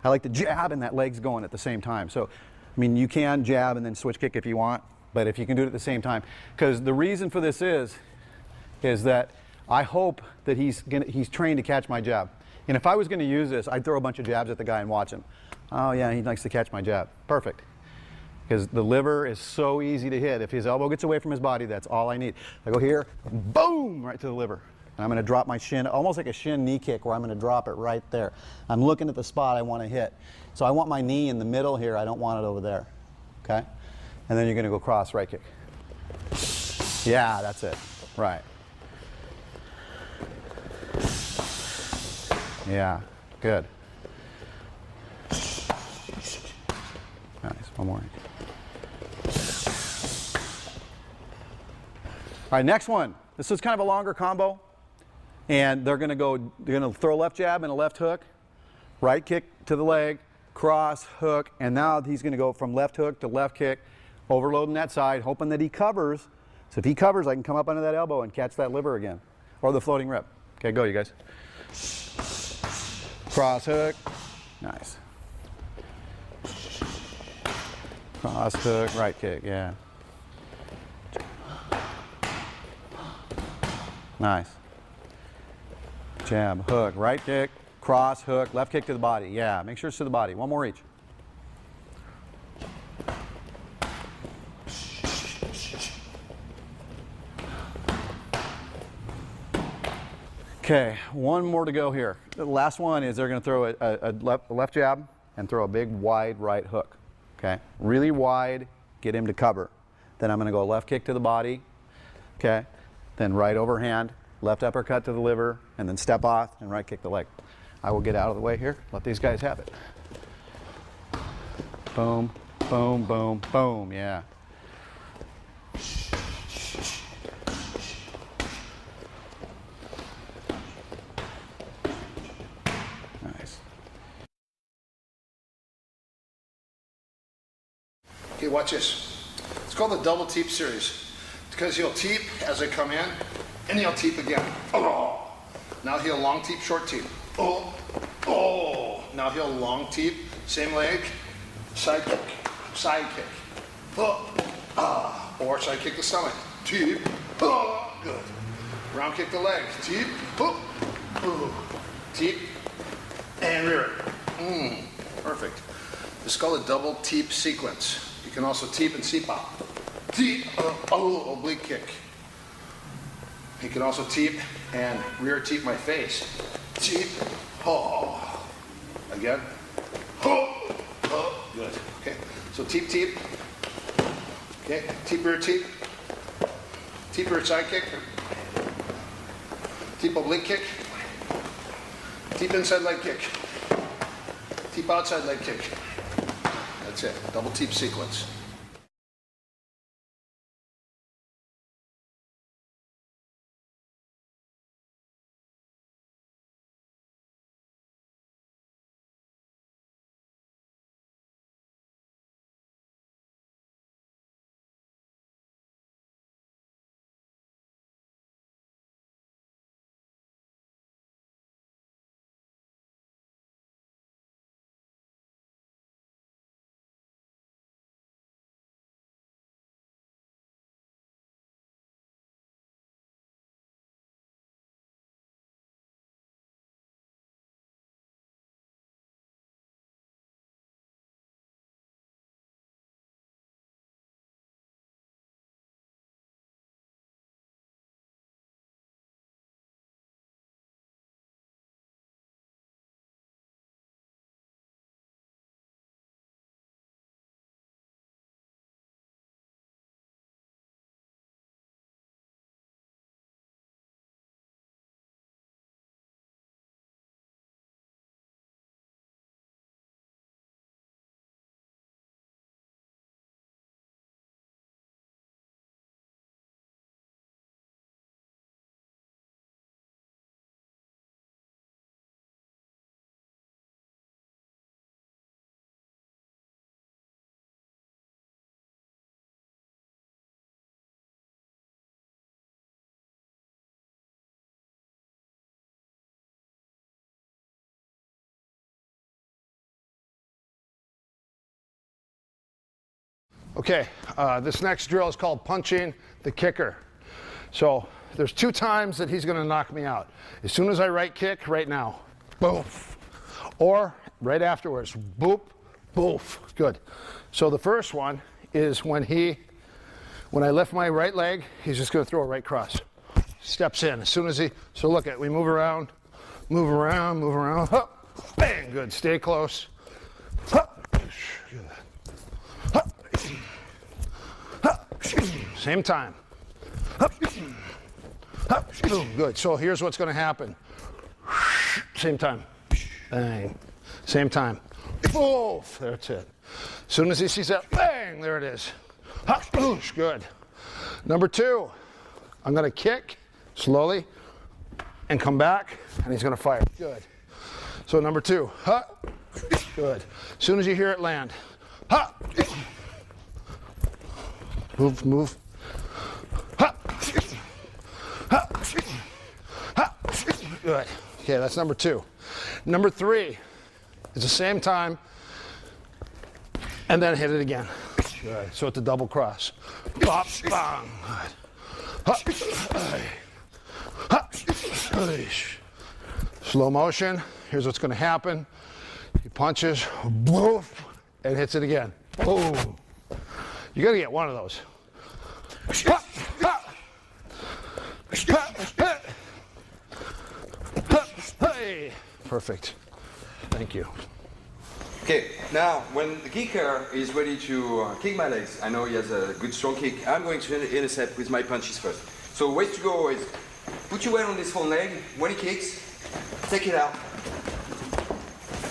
D: like to jab and that leg's going at the same time. So, I mean, you can jab and then switch kick if you want, but if you can do it at the same time, because the reason for this is that I hope that he's trained to catch my jab. And if I was going to use this, I'd throw a bunch of jabs at the guy and watch him. Oh yeah, he likes to catch my jab. Perfect. Because the liver is so easy to hit. If his elbow gets away from his body, that's all I need. I go here, boom, right to the liver. And I'm going to drop my shin, almost like a shin knee kick, where I'm going to drop it right there. I'm looking at the spot I want to hit. So I want my knee in the middle here. I don't want it over there. Okay? And then you're going to go cross right kick. Yeah, that's it. Right. Yeah, good. Nice, one more. All right, next one. This is kind of a longer combo, and they're going to throw a left jab and a left hook, right kick to the leg, cross, hook, and now he's going to go from left hook to left kick, overloading that side, hoping that he covers. So if he covers, I can come up under that elbow and catch that liver again, or the floating rib. Okay, go, you guys. Cross hook, nice. Cross hook, right kick, yeah. Nice. Jab, hook, right kick, cross, hook, left kick to the body. Yeah, make sure it's to the body. One more each. Okay, one more to go here. The last one is they're going to throw a left jab and throw a big wide right hook. Okay, really wide, get him to cover. Then I'm going to go left kick to the body. Okay, then right overhand, left uppercut to the liver, and then step off and right kick the leg. I will get out of the way here, let these guys have it. Boom, boom, boom, boom, yeah. Nice.
C: Okay, watch this. It's called the double teep series. Because he'll teep as I come in, and he'll teep again. Oh! Now he'll long teep, short teep. Oh! Oh! Now he'll long teep, same leg, side kick, oh! Ah! Or side kick the stomach. Teep, oh! Good. Round kick the leg. Teep, oh! Oh! Teep, and rear. Perfect. This is called a double teep sequence. You can also teep and seep-up. Teep, oh, oblique kick. He can also teep and rear teep my face. Teep, oh. Again. Oh, oh, good. Okay, so teep, teep. Okay, teep, rear teep. Teep, rear side kick. Teep, oblique kick. Teep, inside leg kick. Teep, outside leg kick. That's it, double teep sequence. Okay, this next drill is called punching the kicker. So there's 2 times that he's going to knock me out. As soon as I right kick, right now, boof. Or right afterwards, boop, boof. Good. So the first one is when I lift my right leg, he's just going to throw a right cross. Steps in. As soon as so look at, we move around, hup, bang, good. Stay close. Hup, hup, hup, same time. Hup, hup, good. So here's what's going to happen. Same time. Bang. Same time. Boof. That's it. As soon as he sees that, bang, there it is. Hup, boosh, good. Number 2, I'm going to kick slowly and come back, and he's going to fire. Good. So number 2, hup, good. As soon as you hear it land, hup, move, move, hup, hup, hup, good. Okay, that's number 2. Number 3 is the same time, and then hit it again. Good. So it's a double cross. Bop, bang. Good. Hup, slow motion. Here's what's going to happen. He punches, boof, and hits it again. Boom. You got to get one of those. Hup, hup. Hup, hup, hey. Perfect. Thank you.
B: Okay, now when the kicker is ready to kick my legs, I know he has a good strong kick, I'm going to intercept with my punches first. So way to go is put your weight on this front leg, when he kicks, take it out,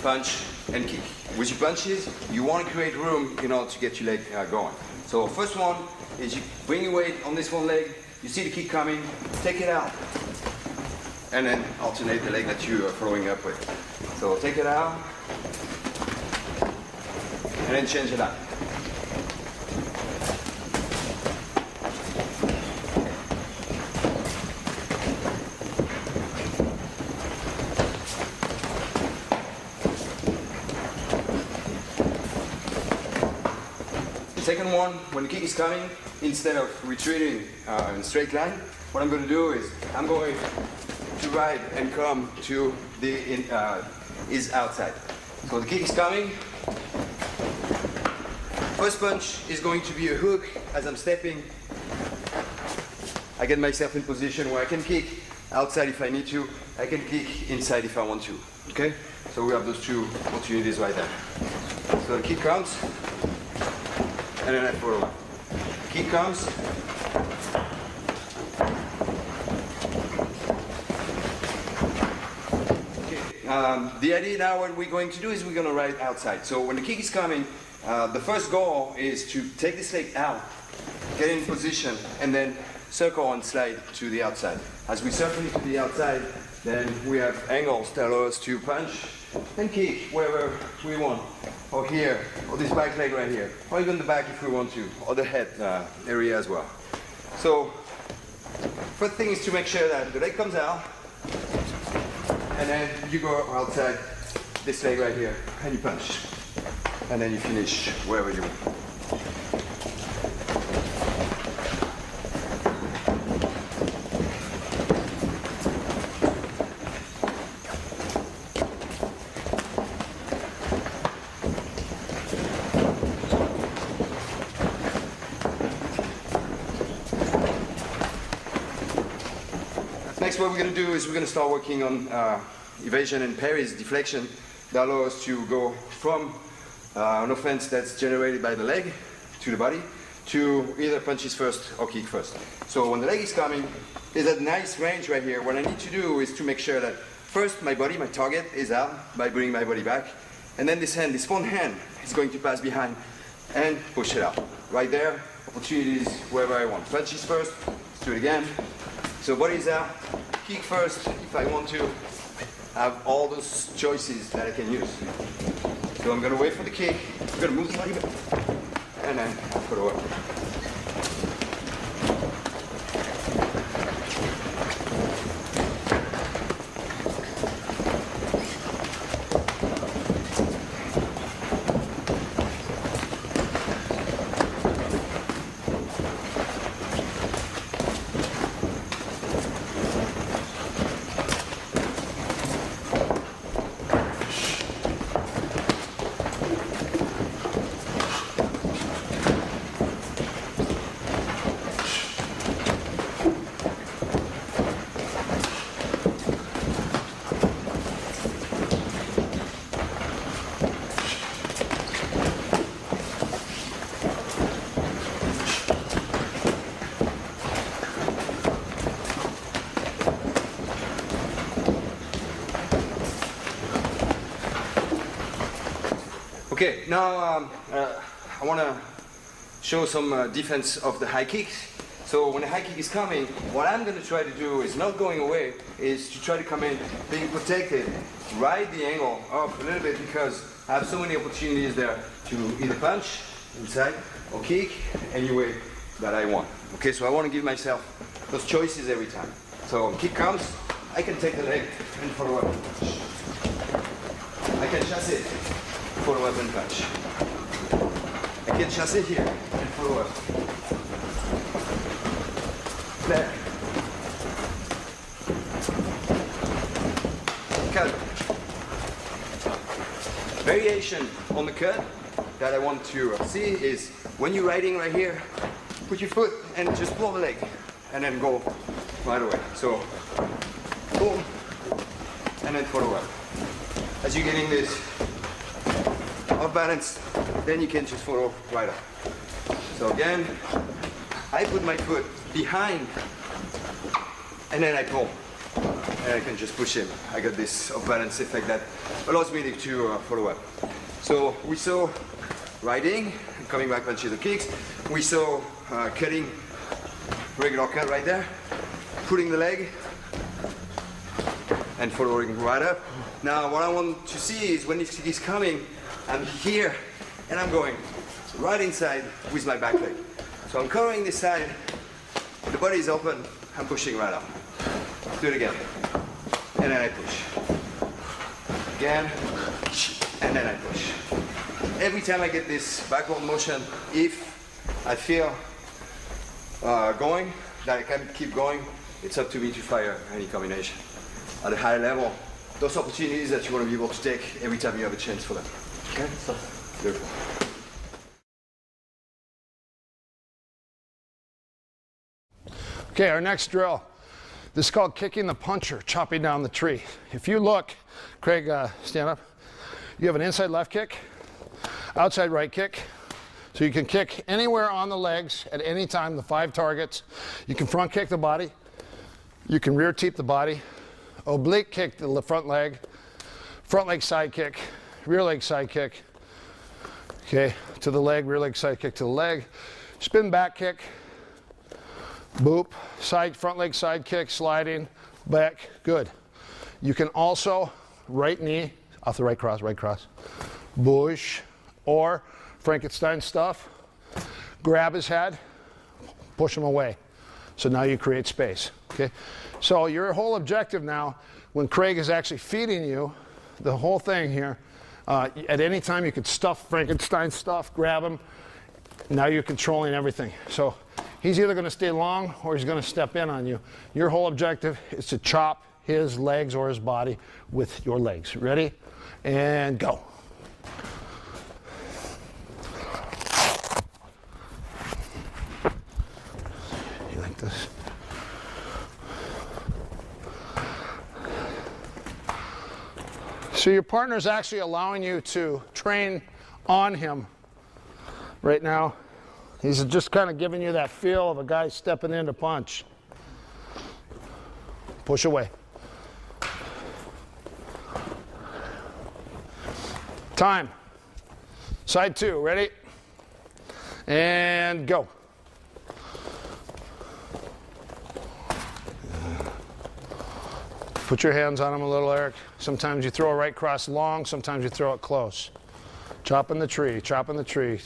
B: punch and kick. With your punches, you want to create room in order to get your leg going. So first one is you bring your weight on this front leg, you see the kick coming, take it out, and then alternate the leg that you are following up with. So take it out, and then change it up. The second one, when the kick is coming, instead of retreating in a straight line, what I'm going to do is I'm going to ride and come to is outside. So the kick is coming. First punch is going to be a hook as I'm stepping. I get myself in position where I can kick outside if I need to. I can kick inside if I want to. Okay? So we have those 2 opportunities right there. So the kick comes, and then I follow up. Kick comes. Okay. The idea now what we're going to do is we're going to ride outside. So when the kick is coming, the first goal is to take this leg out, get in position, and then circle and slide to the outside. As we circle to the outside, then we have angles that allow us to punch and kick wherever we want. Or here, or this back leg right here. Or even the back if we want to, or the head area as well. So, first thing is to make sure that the leg comes out, and then you go outside this leg right here, and you punch. And then you finish wherever you want. Next, what we're going to do is we're going to start working on evasion and parries, deflection, that allow us to go from an offense that's generated by the leg to the body to either punches first or kick first. So when the leg is coming, there's a nice range right here. What I need to do is to make sure that first my body, my target, is out by bringing my body back, and then this hand, this front hand, is going to pass behind and push it out. Right there, opportunities wherever I want. Punches first, let's do it again. So body is out, kick first if I want to. I have all those choices that I can use. So I'm going to wait for the kick, I'm going to move the body back, and then follow up. Okay, now I want to show some defense of the high kicks. So when the high kick is coming, what I'm going to try to do is not going away, is to try to come in being protected, ride the angle up a little bit, because I have so many opportunities there to either punch inside or kick any way that I want. Okay, so I want to give myself those choices every time. So when kick comes, I can take the leg and follow up. I can chasse it, follow up and punch. I can chasse it here and follow up. There. Cut. Variation on the cut that I want to see is when you're riding right here, put your foot and just pull the leg and then go right away. So, boom, and then follow up. As you're getting this off balance, then you can just follow right up. So again, I put my foot behind and then I pull. And I can just push him. I got this off balance effect that allows me to follow up. So we saw riding, coming back punches or kicks. We saw cutting, regular cut right there, putting the leg and following right up. Now what I want to see is when he's coming, I'm here and I'm going right inside with my back leg. So I'm covering this side, the body is open, I'm pushing right up. Do it again. And then I push. Again, and then I push. Every time I get this backward motion, if I feel going, that I can keep going, it's up to me to fire any combination. At a high level, those opportunities that you want to be able to take every time you have a chance for them. Okay? So, beautiful.
C: Okay, our next drill. This is called kicking the puncher, chopping down the tree. If you look, Craig, stand up. You have an inside left kick, outside right kick. So you can kick anywhere on the legs at any time, the 5 targets. You can front kick the body. You can rear teep the body. Oblique kick the front leg side kick, rear leg side kick. Okay, to the leg, rear leg side kick to the leg. Spin back kick. Boop, front leg side kick, sliding, back, good. You can also right knee, off the right cross, bush, or Frankenstein stuff, grab his head, push him away. So now you create space, okay? So your whole objective now, when Craig is actually feeding you, the whole thing here, at any time you could stuff Frankenstein stuff, grab him, now you're controlling everything. So he's either going to stay long or he's going to step in on you. Your whole objective is to chop his legs or his body with your legs. Ready? And go. You like this? So your partner's actually allowing you to train on him right now. He's just kind of giving you that feel of a guy stepping in to punch. Push away. Time. Side 2, ready? And go. Put your hands on him a little, Eric. Sometimes you throw a right cross long, sometimes you throw it close. Chopping the tree, chopping the tree.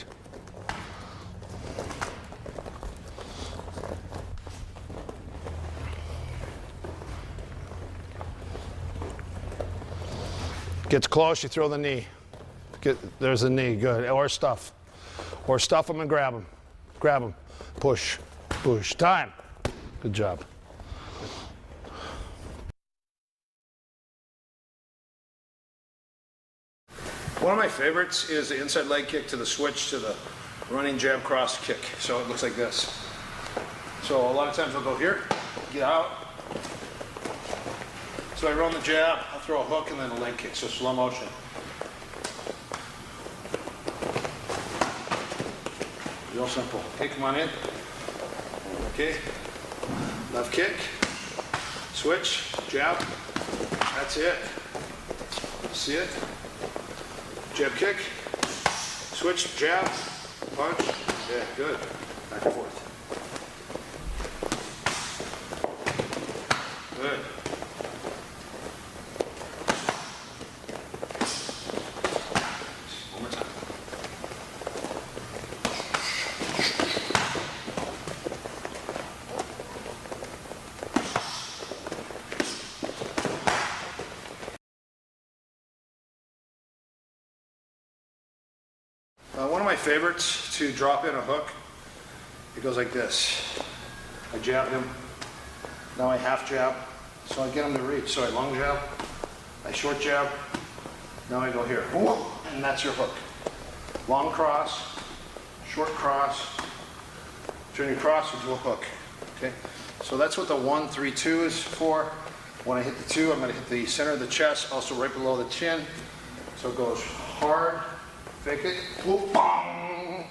C: Gets close, you throw the knee. There's the knee, good. Or stuff. Or stuff him and grab him. Grab him. Push. Push. Time. Good job. One of my favorites is the inside leg kick to the switch to the running jab cross kick. So it looks like this. So a lot of times I'll go here, get out. So I run the jab, I'll throw a hook and then a leg kick, so slow motion. Real simple. Okay, come on in. Okay, left kick, switch, jab, that's it. See it? Jab kick, Switch, jab, punch. Yeah, good. Back and forth. Good. One more time. One of my favorites to drop in a hook, it goes like this. I jab him, now I half jab, so I get him to reach. So I long jab, I short jab, now I go here. And that's your hook. Long cross, short cross, turn your cross into a hook. Okay, so that's what the 1, 3, 2 is for. When I hit the 2, I'm going to hit the center of the chest, also right below the chin. So it goes hard, fake it, whoop, bong.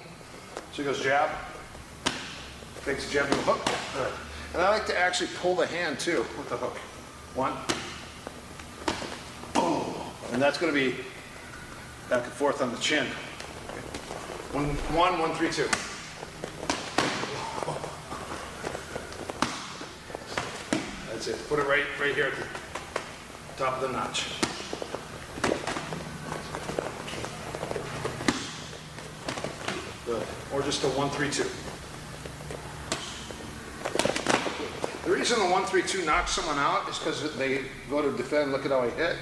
C: So it goes jab, fakes the jab to the hook. Good. And I like to actually pull the hand too with the hook. 1, boom. And that's going to be back and forth on the chin. 1, 1, 3, 2. That's it. Put it right here at the top of the notch. Good. Or just a 1, 3, 2. The reason the 1, 3, 2 knocks someone out is because they go to defend. Look at how I hit.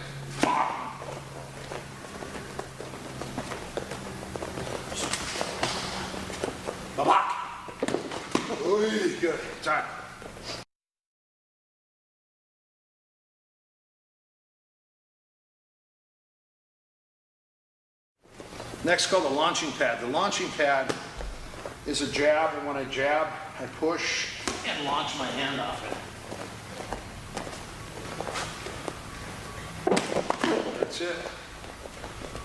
C: Ba-bak. Good. Time. Next, called the launching pad. The launching pad is a jab, and when I jab, I push and launch my hand off it. That's it.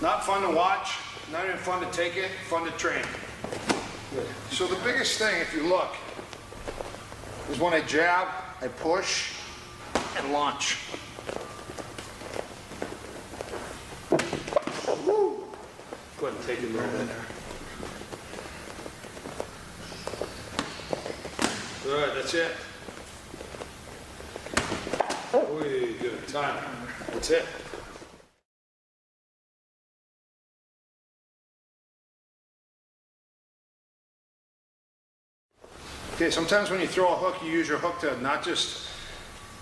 C: Not fun to watch, not even fun to take it, fun to train. Good. So the biggest thing, if you look, is when I jab, I push and launch. Woo. Go ahead and take it a little bit there. Good, that's it. Oy, good, time. That's it. Okay, sometimes when you throw a hook, you use your hook to not just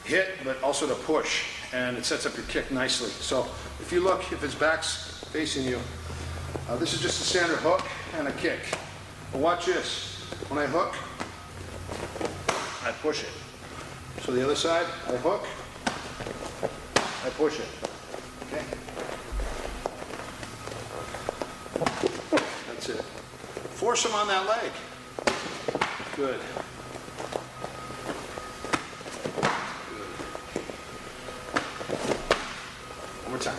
C: hit, but also to push, and it sets up your kick nicely. So if you look, if his back's facing you, this is just a standard hook and a kick. But watch this. When I hook, I push it. So the other side, I hook, I push it. Okay? That's it. Force him on that leg. Good. Good. One more time.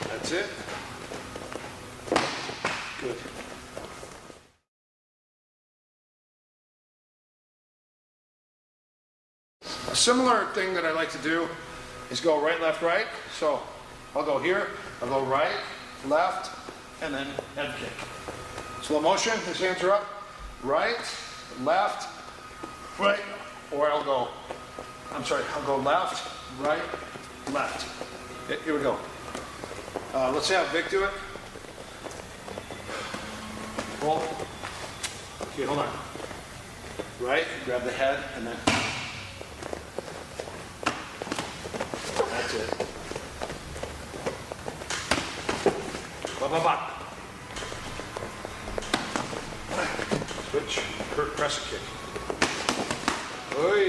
C: That's it. Good. A similar thing that I like to do is go right, left, right. So I'll go here, I'll go right, left, and then head kick. Slow motion, his hands are up. Right, left, right, or I'll go left, right, left. Okay, here we go. Let's have Vic do it. Hold. Okay, hold on. Right, grab the head, and then. That's it. Ba-ba-ba. Switch, press a kick. Oi.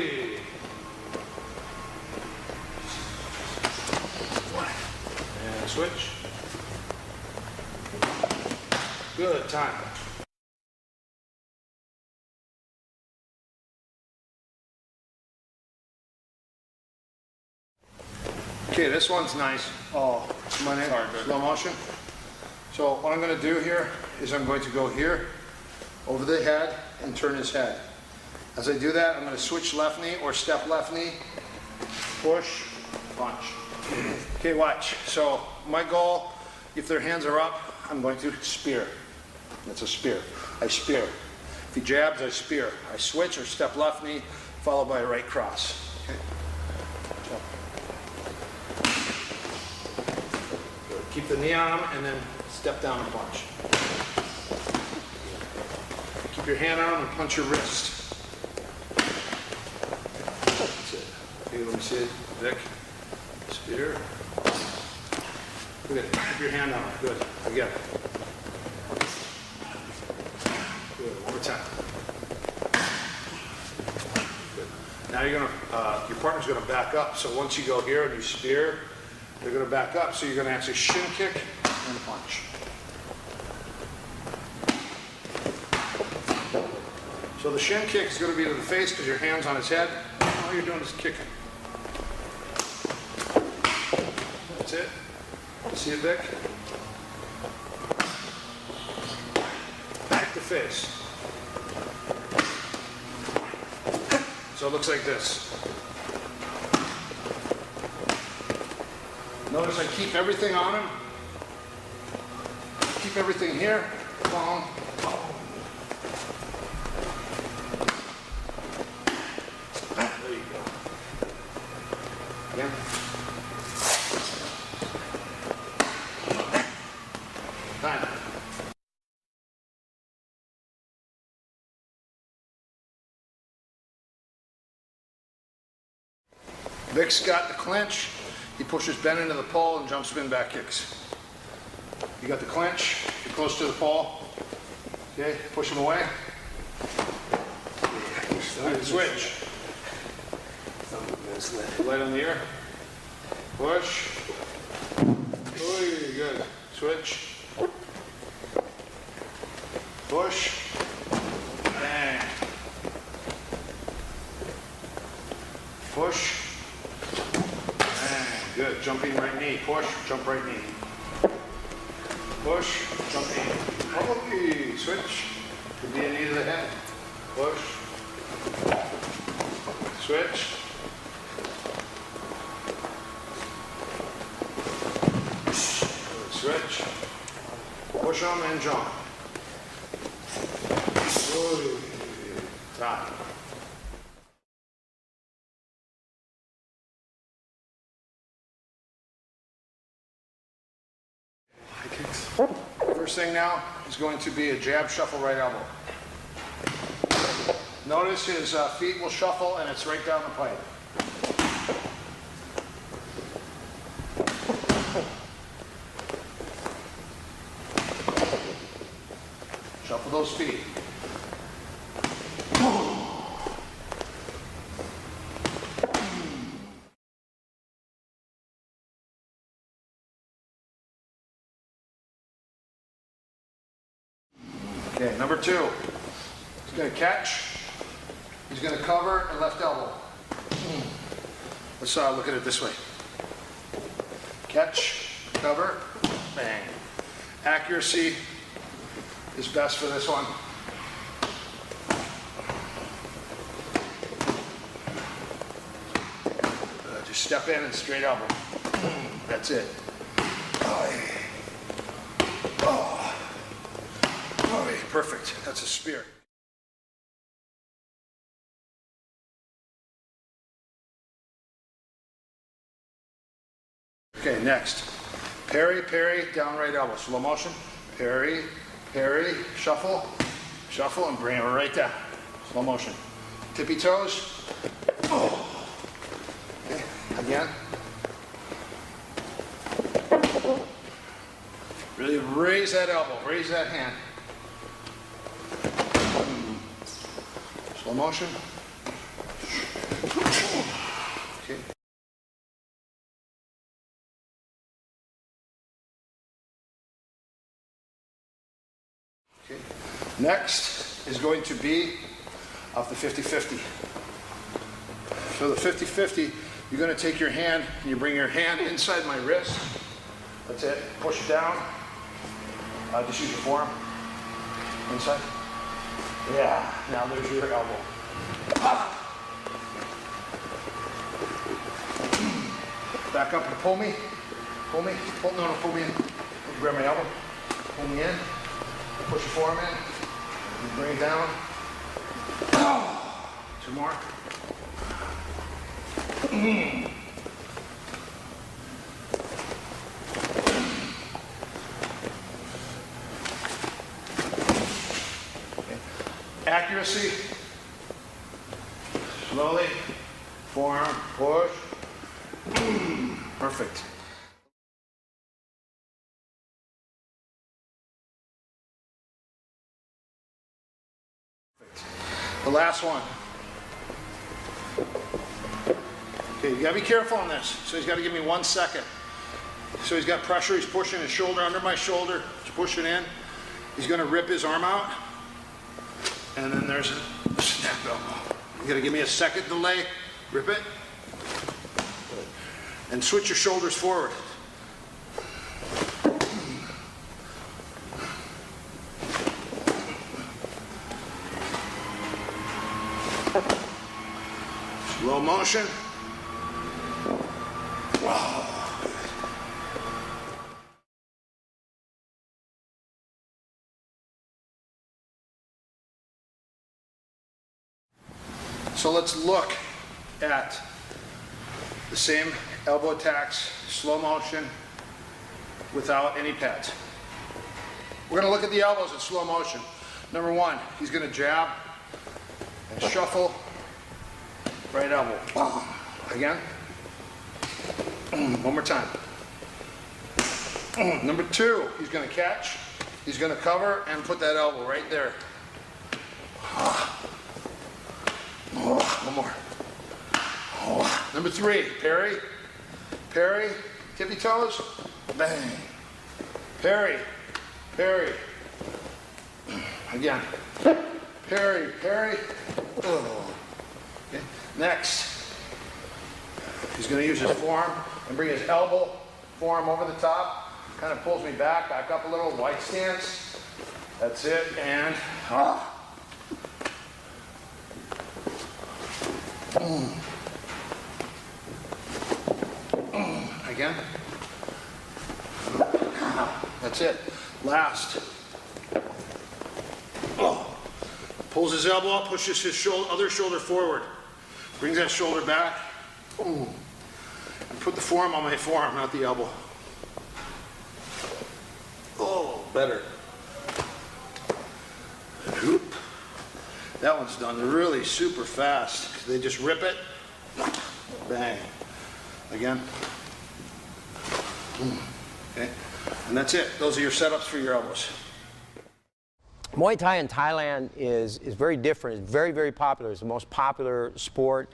C: And switch. Good, time. Okay, this one's nice. Oh, my name. Slow motion. So what I'm going to do here is I'm going to go here, over the head, and turn his head. As I do that, I'm going to switch left knee or step left knee, push, punch. Okay, watch. So my goal, if their hands are up, I'm going to spear. That's a spear. I spear. If he jabs, I spear. I switch or step left knee, followed by a right cross. Okay. Good. Keep the knee on him and then step down and punch. Keep your hand on him and punch your wrist. That's it. Okay, let me see it. Vic. Spear. Good. Keep your hand on it. Good. Again. Good. One more time. Good. Now you're gonna, your partner's gonna back up. So once you go here and you spear, they're gonna back up. So you're gonna actually shin kick and punch. So the shin kick is gonna be to the face because your hand's on his head. All you're doing is kicking. That's it. See it, Vic? Back to face. So it looks like this. Notice I keep everything on him. Keep everything here. Boom, boom. There you go. Again. Time. Vic's got the clinch. He pushes Ben into the pole and jump spin back kicks. You got the clinch. You're close to the pole. Okay, push him away. Switch. Light on the ear. Push. Oy, good. Switch. Push. Bang. Push. Bang. Good. Jumping right knee. Push. Jump right knee. Push. Jump knee. Okay. Switch. Could be a knee to the head. Push. Switch. Switch. Push on and jump. Time. High kicks. First thing now is going to be a jab, shuffle, right elbow. Notice his feet will shuffle and it's right down the pipe. Shuffle those feet. Okay, number two. He's going to catch. He's going to cover and left elbow. Let's look at it this way. Catch, cover, bang. Accuracy is best for this one. Just step in and straight elbow. That's it. Oh, perfect. That's a spear. Okay, next. Parry, parry, down right elbow. Slow motion. Parry, parry, shuffle, shuffle, and bring it right down. Slow motion. Tippy toes. Oh. Okay, again. Really raise that elbow, raise that hand. Slow motion. Okay. Okay. Next is going to be off the 50-50. So the 50-50, you're going to take your hand and you bring your hand inside my wrist. That's it. Push it down. Just use your forearm. Inside. Yeah. Now there's your elbow. Ah. Back up and pull me. Pull me. Pull me in. Grab my elbow. pull me in, push your forearm in, and bring it down. 2 more. Accuracy. Slowly. Forearm, push. Perfect. The last one. Okay, you gotta be careful on this. So he's gotta give me 1 second. So he's got pressure, he's pushing his shoulder under my shoulder, he's pushing in. He's gonna rip his arm out. And then there's a snap elbow. You gotta give me a second delay, rip it. And switch your shoulders forward. Slow motion. Wow. So let's look at the same elbow attacks, slow motion, without any pads. We're going to look at the elbows in slow motion. Number 1, he's going to jab and shuffle, right elbow. Again. 1 more time. Number 2, he's going to catch, he's going to cover and put that elbow right there. 1 more. Number 3, parry, parry, tippy toes, bang, parry, parry, again, parry, parry. Okay. Next, he's going to use his forearm and bring his elbow, forearm over the top, kind of pulls me back up a little, white stance. That's it, and again. That's it. Last. Pulls his elbow up, pushes his other shoulder forward. Brings that shoulder back. And put the forearm on my forearm, not the elbow. Oh, better. Whoop. That one's done really super fast. They just rip it. Bang. Again. Okay. And that's it. Those are your setups for your elbows.
E: Muay Thai in Thailand is very different. It's very, very popular. It's the most popular sport.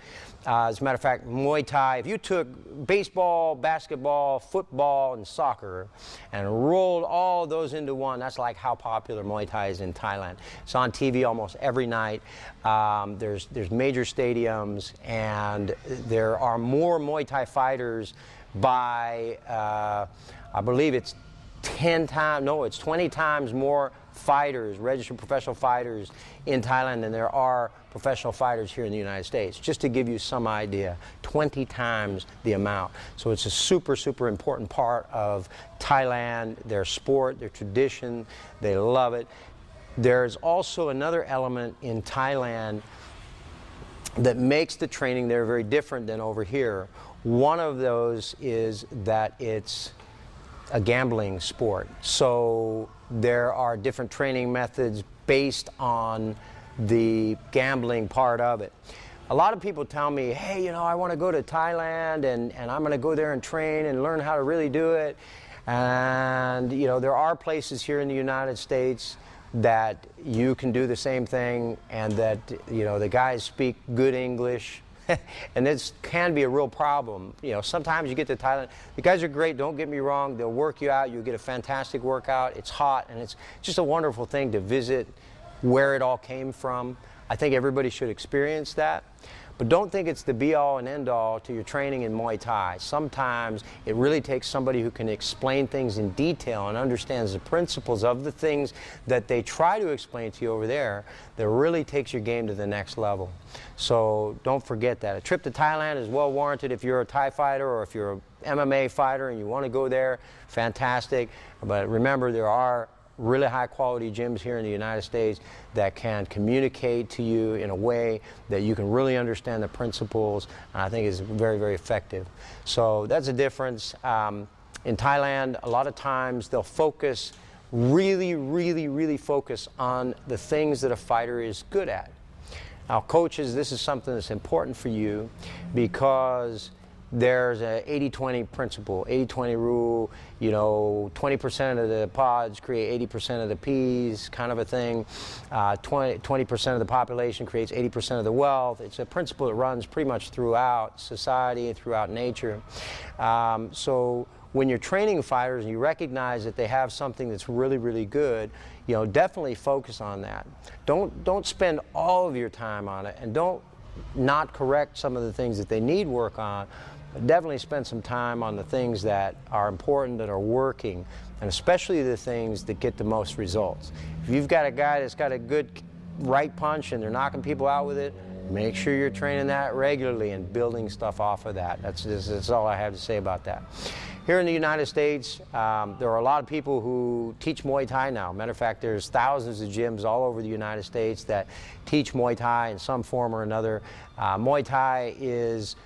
E: As a matter of fact, Muay Thai, if you took baseball, basketball, football, and soccer and rolled all those into one, that's like how popular Muay Thai is in Thailand. It's on TV almost every night. There's major stadiums, and there are more Muay Thai fighters by, I believe it's 10 times, no, it's 20 times more fighters, registered professional fighters in Thailand than there are professional fighters here in the United States. Just to give you some idea, 20 times the amount. So it's a super, super important part of Thailand, their sport, their tradition. They love it. There's also another element in Thailand that makes the training there very different than over here. One of those is that it's a gambling sport. So there are different training methods based on the gambling part of it. A lot of people tell me, hey, you know, I want to go to Thailand and I'm going to go there and train and learn how to really do it. And, you know, there are places here in the United States that you can do the same thing and that, you know, the guys speak good English. And this can be a real problem. You know, sometimes you get to Thailand, the guys are great, don't get me wrong, they'll work you out, you'll get a fantastic workout, it's hot, and it's just a wonderful thing to visit where it all came from. I think everybody should experience that. But don't think it's the be-all and end-all to your training in Muay Thai. Sometimes it really takes somebody who can explain things in detail and understands the principles of the things that they try to explain to you over there that really takes your game to the next level. So don't forget that. A trip to Thailand is well warranted if you're a Thai fighter or if you're an MMA fighter and you want to go there, fantastic. But remember, there are really high quality gyms here in the United States that can communicate to you in a way that you can really understand the principles, and I think is very, very effective. So that's a difference. In Thailand, a lot of times they'll focus, really focus on the things that a fighter is good at. Now, coaches, this is something that's important for you because there's a 80-20 principle, 80-20 rule, you know, 20% of the pods create 80% of the peas, kind of a thing. 20% of the population creates 80% of the wealth. It's a principle that runs pretty much throughout society and throughout nature. So when you're training fighters and you recognize that they have something that's really, really good, you know, definitely focus on that. Don't spend all of your time on it, and don't not correct some of the things that they need work on, but definitely spend some time on the things that are important, that are working, and especially the things that get the most results. If you've got a guy that's got a good right punch and they're knocking people out with it, make sure you're training that regularly and building stuff off of that. That's all I have to say about that. Here in the United States, there are a lot of people who teach Muay Thai now. Matter of fact, there's thousands of gyms all over the United States that teach Muay Thai in some form or another. Muay Thai is,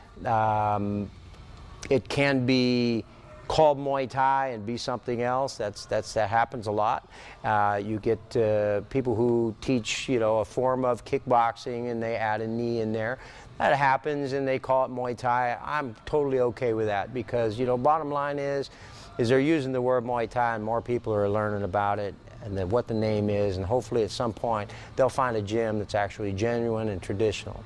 E: it can be called Muay Thai and be something else. That happens a lot. You get people who teach, you know, a form of kickboxing and they add a knee in there. That happens and they call it Muay Thai. I'm totally okay with that because, you know, bottom line is they're using the word Muay Thai and more people are learning about it and then what the name is, and hopefully at some point they'll find a gym that's actually genuine and traditional.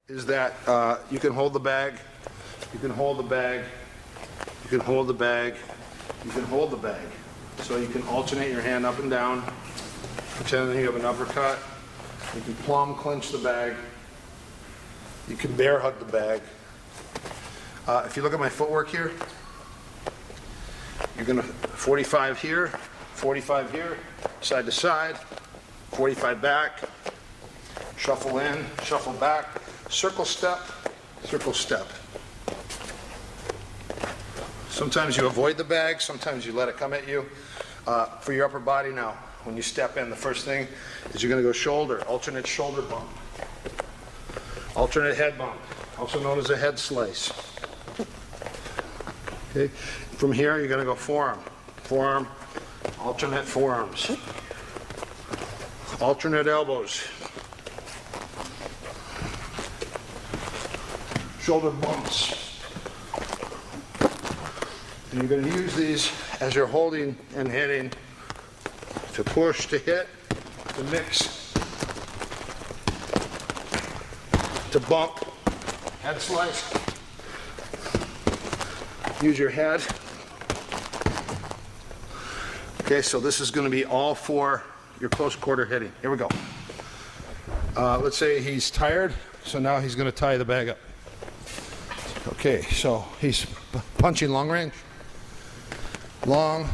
C: Is that you can hold the bag, you can hold the bag, you can hold the bag, you can hold the bag. So you can alternate your hand up and down, pretend that you have an uppercut. You can plumb clinch the bag. You can bear hug the bag. If you look at my footwork here, you're gonna 45 here, 45 here, side to side, 45 back, shuffle in, shuffle back. Circle step, circle step. Sometimes you avoid the bag, sometimes you let it come at you. For your upper body now, when you step in, the first thing is you're going to go shoulder, alternate shoulder bump. Alternate head bump, also known as a head slice. Okay. From here, you're going to go forearm, forearm, alternate forearms. Alternate elbows. Shoulder bumps. And you're going to use these as you're holding and hitting to push, to hit, to mix, to bump, head slice. Use your head. Okay, so this is going to be all for your close quarter hitting. Here we go. Let's say he's tired, so now he's going to tie the bag up. Okay, so he's punching long range. Long.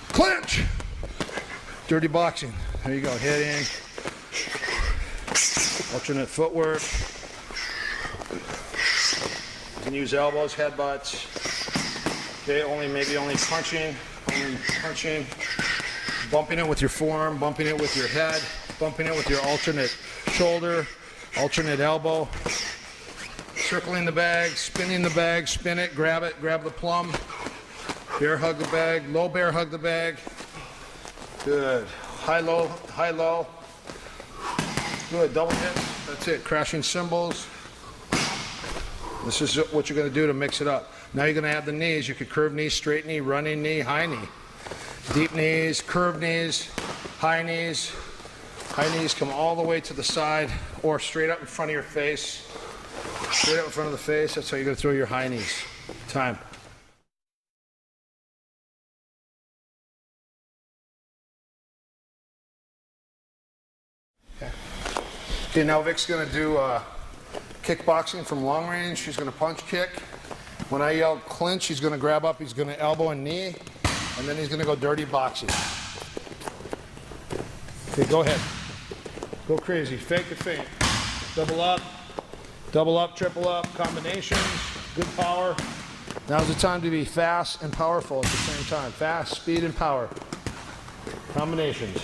C: Clinch! Dirty boxing. There you go, hitting. Alternate footwork. You can use elbows, headbutts. Okay, maybe only punching. Bumping it with your forearm, bumping it with your head, bumping it with your alternate shoulder, alternate elbow. Circling the bag, spinning the bag, spin it, grab the plum. Bear hug the bag, low bear hug the bag. Good. High, low, high, low. Good, double hit. That's it, crashing cymbals. This is what you're going to do to mix it up. Now you're going to add the knees. You could curve knee, straight knee, running knee, high knee. Deep knees, curved knees, high knees. High knees come all the way to the side or straight up in front of your face. Straight up in front of the face, that's how you're going to throw your high knees. Time. Okay, now Vic's going to do kickboxing from long range. She's going to punch kick. When I yell clinch, he's going to grab up, he's going to elbow and knee, and then he's going to go dirty boxing. Okay, go ahead. Go crazy. Fake the feint. Double up, triple up, combinations, good power. Now's the time to be fast and powerful at the same time. Fast, speed, and power. Combinations.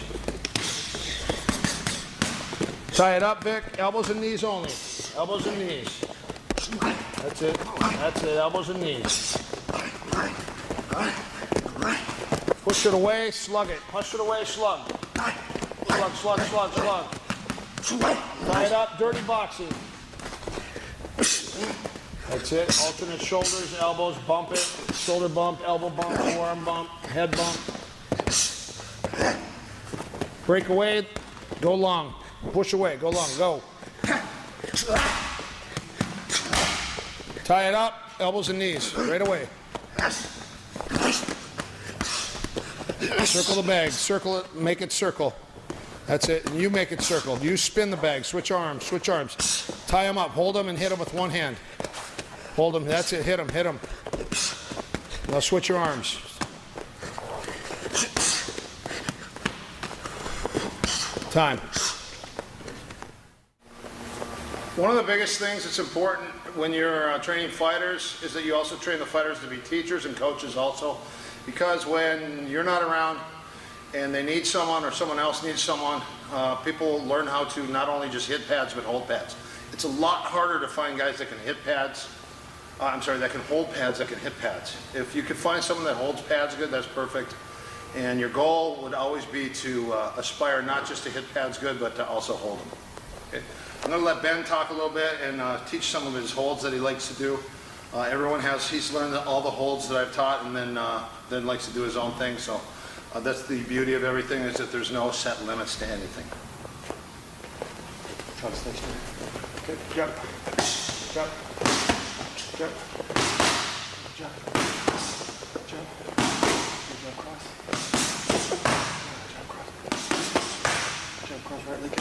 C: Tie it up, Vic. Elbows and knees only. Elbows and knees. That's it. That's it. Elbows and knees. Push it away, slug it. Push it away, slug. Slug, slug, slug, slug. Tie it up, dirty boxing. That's it. Alternate shoulders, elbows, bump it. Shoulder bump, elbow bump, forearm bump, head bump. Break away, go long. Push away, go long, go. Tie it up, elbows and knees, right away. Circle the bag, circle it, make it circle. That's it, and you make it circle. You spin the bag, switch arms, switch arms. Tie them up, hold them and hit them with one hand. Hold them, that's it, hit them, hit them. Now switch your arms. Time. One of the biggest things that's important when you're training fighters is that you also train the fighters to be teachers and coaches also. Because when you're not around and they need someone or someone else needs someone, people learn how to not only just hit pads but hold pads. It's a lot harder to find guys that can hit pads, that can hold pads, that can hit pads. If you could find someone that holds pads good, that's perfect. And your goal would always be to aspire not just to hit pads good, but to also hold them. Okay? I'm going to let Ben talk a little bit and teach some of his holds that he likes to do. He's learned all the holds that I've taught and then likes to do his own thing. So that's the beauty of everything, is that there's no set limits to anything. Try to stay straight. Okay, jump, jump, jump, jump, jump, jump cross, jump cross, jump cross right leg.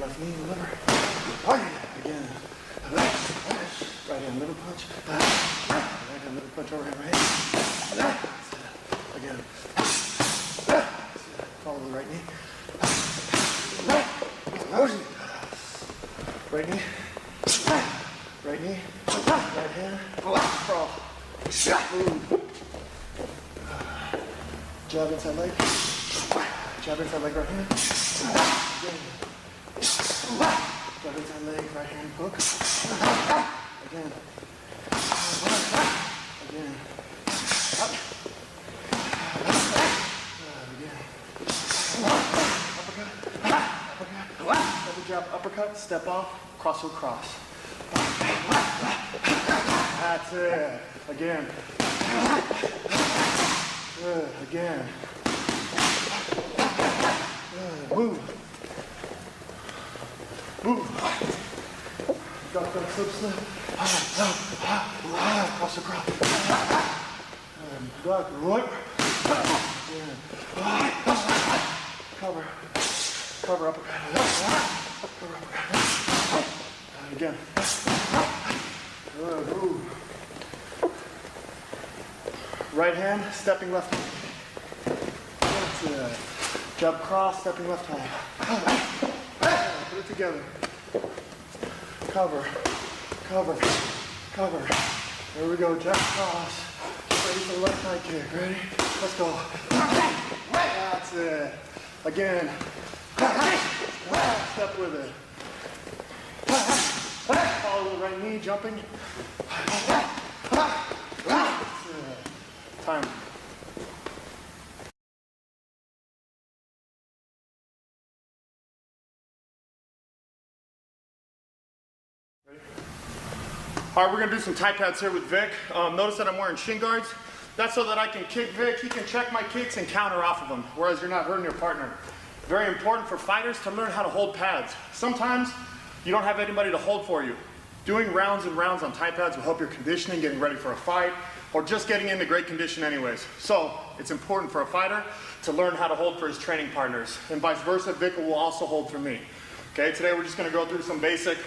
C: Left knee, liver. Again. Right hand liver punch. Right hand liver punch, overhand right hand. Again. Follow the right knee. Right knee. Right knee. Right hand. Crawl. Move. Jab inside leg. Jab inside leg, right hand. Again. Jab inside leg, right hand hook. Again. Again. Up. Again. Uppercut. Uppercut. Double jab, uppercut, step off, cross hook, cross. That's it. Again. Good. Again. Good. Move. Move. Drop that slip slip. Cross the cross. Duck. Right. Cover. Cover uppercut. Cover uppercut. Again. Good. Move. Right hand, stepping left hand. That's it. Jab cross, stepping left hand. Put it together. Cover, cover, cover. There we go, jab cross. Ready for the left side kick. Ready? Let's go. That's it. Again. Step with it. Follow the right knee, jumping. That's it. Time. All right, we're going to do some tie pads here with Vic. Notice that I'm wearing shin guards. That's so that I can kick Vic, he can check my kicks and counter off of them, whereas you're not hurting your partner. Very important for fighters to learn how to hold pads. Sometimes you don't have anybody to hold for you. Doing rounds and rounds on tie pads will help your conditioning, getting ready for a fight.
F: or just getting into great condition anyways. So it's important for a fighter to learn how to hold for his training partners, and vice versa, Vic will also hold for me. Okay, today we're just gonna go through some basic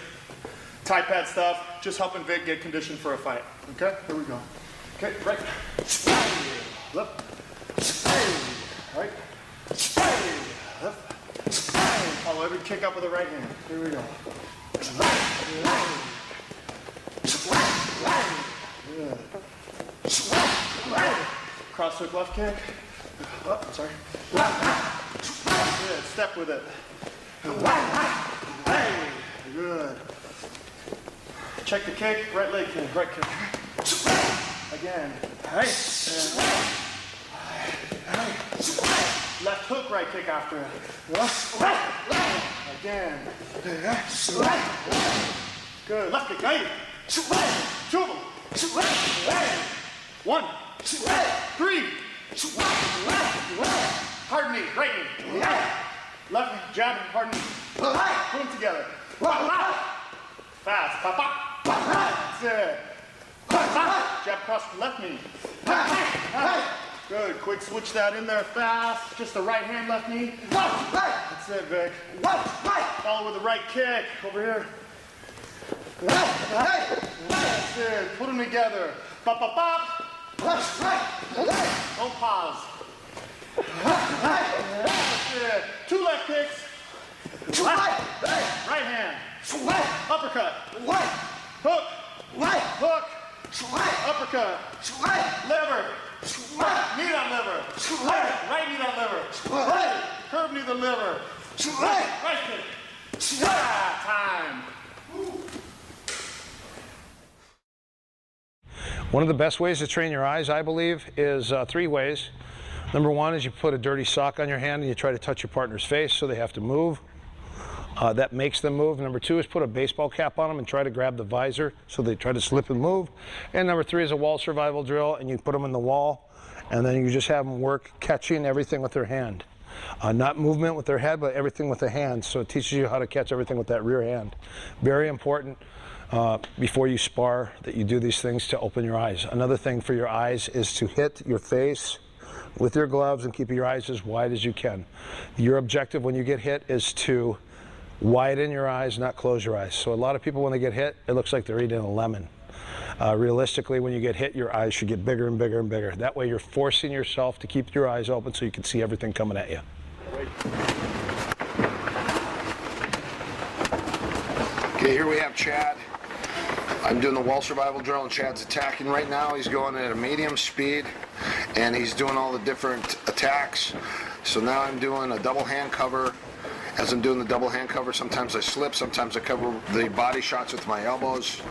F: Thai pad stuff, just helping Vic get conditioned for a fight. Okay, here we go. Okay, right, left, right, left, follow every kick up with the right hand. Here we go. Good. Cross hook left kick. Oh, sorry. Good. Step with it. Good. Check the kick. Right leg kick. Right kick. Again. Left hook. Right kick after it. Again. Good. Left kick. Hey. Two of them. 1, 3. Hard knee, right knee. Left knee, jab, hard knee. Put them together. Fast. That's it. Jab across the left knee. Good. Quick switch that in there fast. Just the right hand, left knee. That's it, Vic. Follow with the right kick. Over here. That's it. Put them together. Bop, bop, bop. Don't pause. That's it. 2 left kicks. Right hand. Uppercut. Hook. Hook. Uppercut. Lever. Knee on lever. Right knee on lever. Curve knee to lever. Right kick. Time.
C: One of the best ways to train your eyes, I believe, is 3 ways. Number 1 is you put a dirty sock on your hand and you try to touch your partner's face so they have to move. That makes them move. Number 2 is put a baseball cap on them and try to grab the visor so they try to slip and move. And number 3 is a wall survival drill, and you put them in the wall and then you just have them work catching everything with their hand. Not movement with their head, but everything with the hand. So it teaches you how to catch everything with that rear hand. Very important. Before you spar, that you do these things to open your eyes. Another thing for your eyes is to hit your face with your gloves and keep your eyes as wide as you can. Your objective when you get hit is to widen your eyes, not close your eyes. So a lot of people, when they get hit, it looks like they're eating a lemon. Realistically, when you get hit, your eyes should get bigger and bigger and bigger. That way you're forcing yourself to keep your eyes open so you can see everything coming at you. Okay, here we have Chad. I'm doing the wall survival drill and Chad's attacking right now. He's going at a medium speed and he's doing all the different attacks. So now I'm doing a double hand cover. As I'm doing the double hand cover, sometimes I slip, sometimes I cover the body shots with my elbows,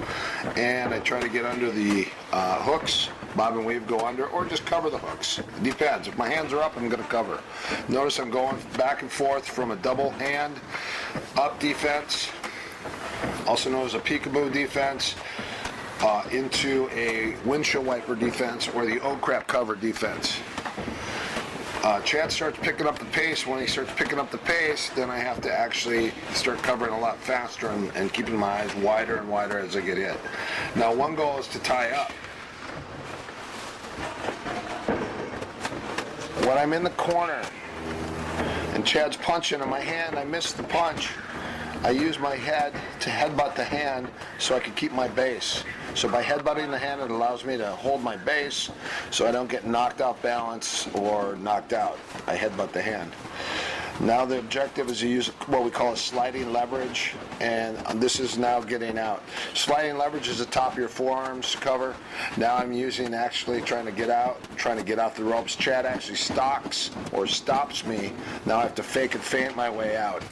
C: and I try to get under the hooks, bob and weave, go under, or just cover the hooks. It depends. If my hands are up, I'm going to cover. Notice I'm going back and forth from a double hand up defense, also known as a peekaboo defense, into a windshield wiper defense or the oh crap cover defense. Chad starts picking up the pace. When he starts picking up the pace, then I have to actually start covering a lot faster and keeping my eyes wider and wider as I get hit. Now, one goal is to tie up. When I'm in the corner and Chad's punching in my hand, I miss the punch. I use my head to headbutt the hand so I can keep my base. So by headbutting the hand, it allows me to hold my base so I don't get knocked off balance or knocked out. I headbutt the hand. Now the objective is to use what we call a sliding leverage, and this is now getting out. Sliding leverage is the top of your forearms cover. Now I'm using actually trying to get out the ropes. Chad actually stalks or stops me. Now I have to fake and feint my way out.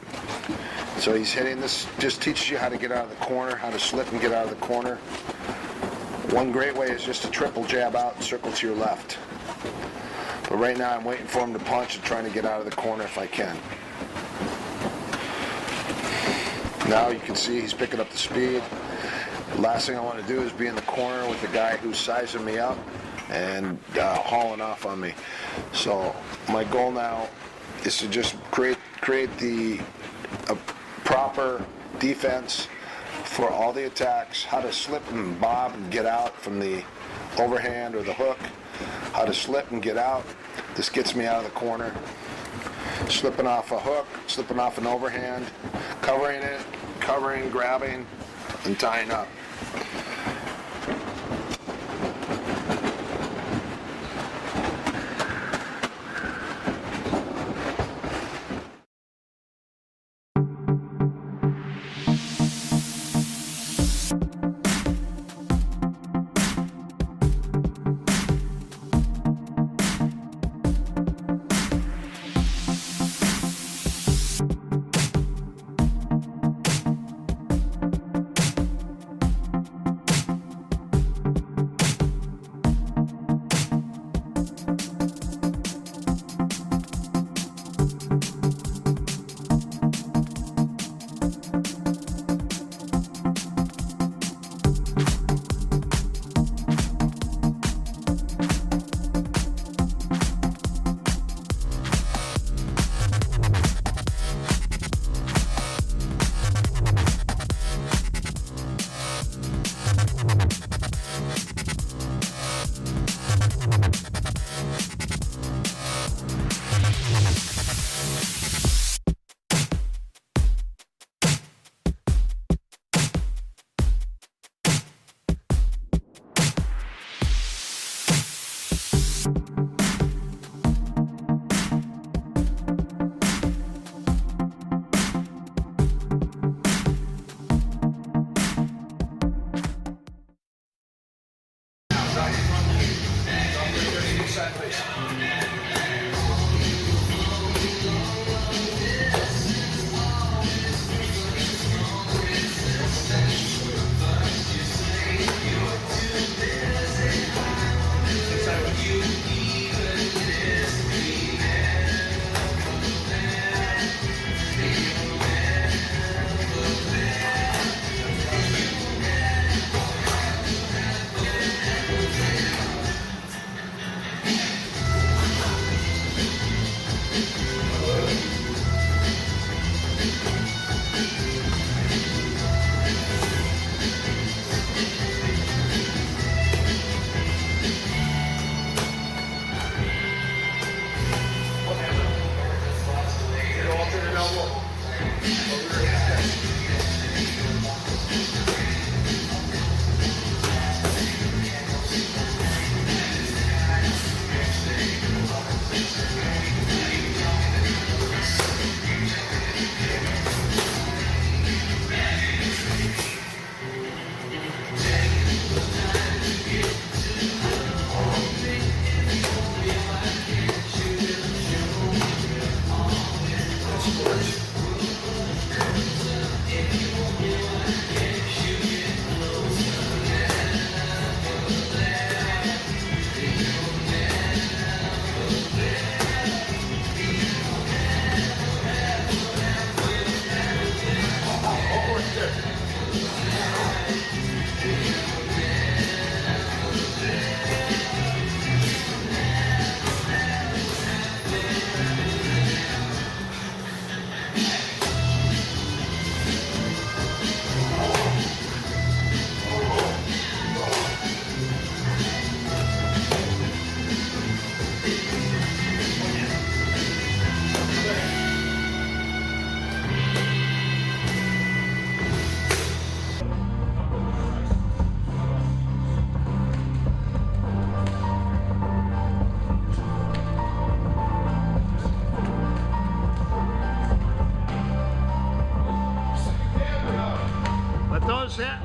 C: So he's hitting this, just teaches you how to get out of the corner, how to slip and get out of the corner. One great way is just to triple jab out and circle to your left. But right now I'm waiting for him to punch and trying to get out of the corner if I can. Now you can see he's picking up the speed. Last thing I want to do is be in the corner with the guy who's sizing me up and hauling off on me. So my goal now is to just create the proper defense for all the attacks, how to slip and bob and get out from the overhand or the hook, how to slip and get out. This gets me out of the corner. Slipping off a hook, slipping off an overhand, covering it, covering, grabbing, and tying up.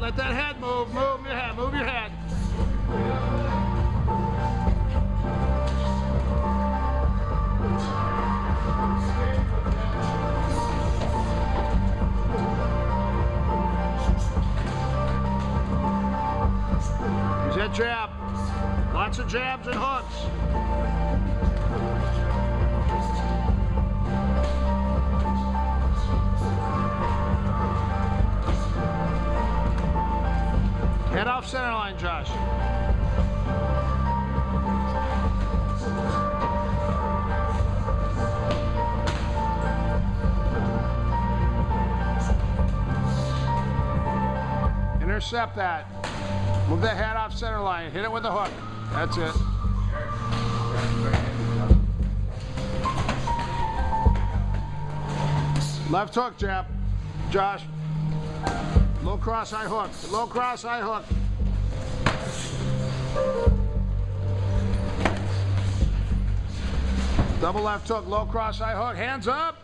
G: Let that head move. Move your head. Move your head. Use that jab. Lots of jabs and hooks. Head off center line, Josh. Intercept that. Move the head off center line. Hit it with the hook. That's it. Left hook, jab. Josh. Low cross, high hook. Low cross, high hook. Double left hook, low cross, high hook. Hands up.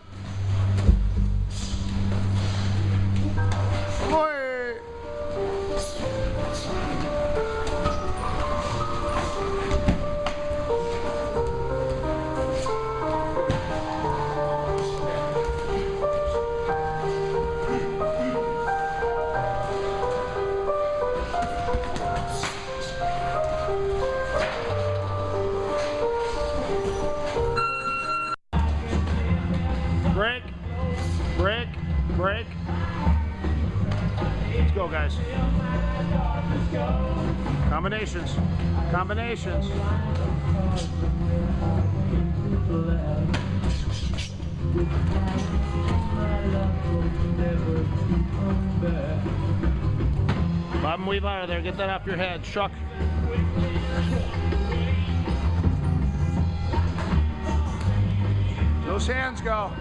G: Boy. Break, break, break. Let's go, guys. Combinations, combinations. Bob and weave out of there. Get that off your head. Shuck. Those hands go.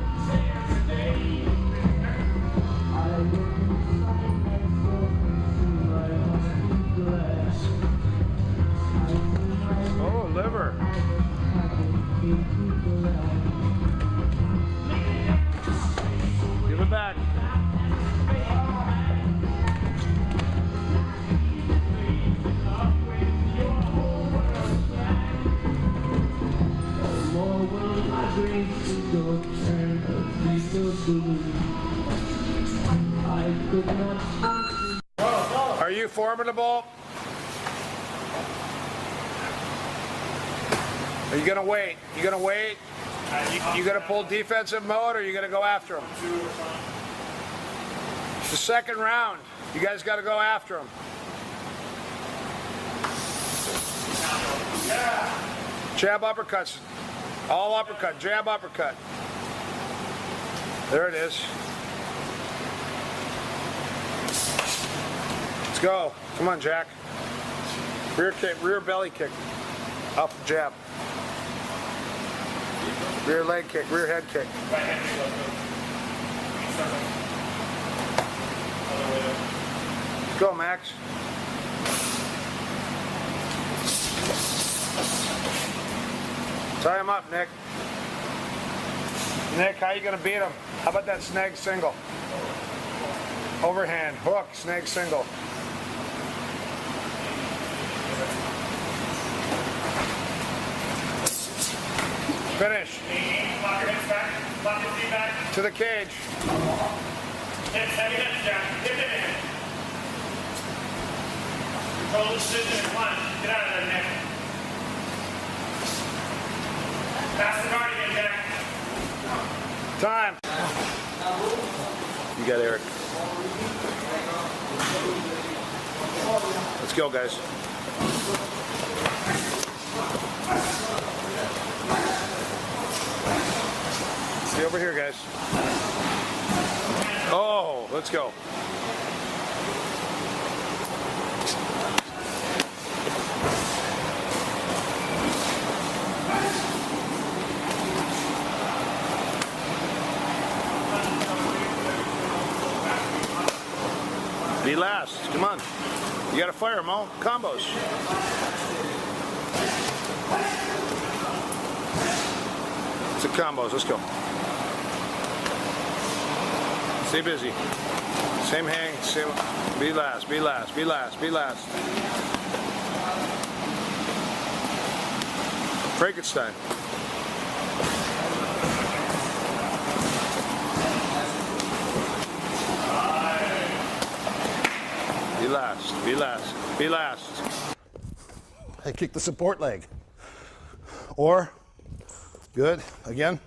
G: Oh, liver. Give it back. Are you formidable? Are you gonna wait? You gonna wait? You gonna pull defensive mode, or you gonna go after him? The second round, you guys gotta go after him. Jab uppercuts. All uppercut. Jab uppercut. There it is. Let's go. Come on, Jack. Rear kick, rear belly kick. Up jab. Rear leg kick, rear head kick. Go, Max. Tie him up, Nick. Nick, how you gonna beat him? How about that snag single? Overhand, hook, snag single. Finish.
F: Lock your hips back. Lock your feet back.
C: To the cage.
F: Hips, heavy hips, Jack. Hip in. Control the position and one. Get out of there, Nick. Pass the guard again, Jack.
C: Time. You got Eric. Let's go, guys. Stay over here, guys. Oh, let's go. Be last. Come on. You gotta fire them all. Combos. It's the combos. Let's go. Stay busy. Same hang. Same. Be last. Be last. Be last. Be last. Frankenstein. Be last. Be last. Be last. I kick the support leg. Or, good, again.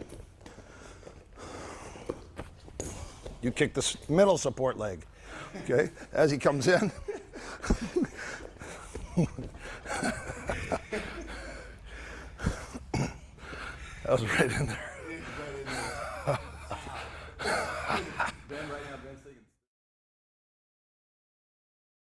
C: You kick the middle support leg. Okay, as he comes in. That was right in there.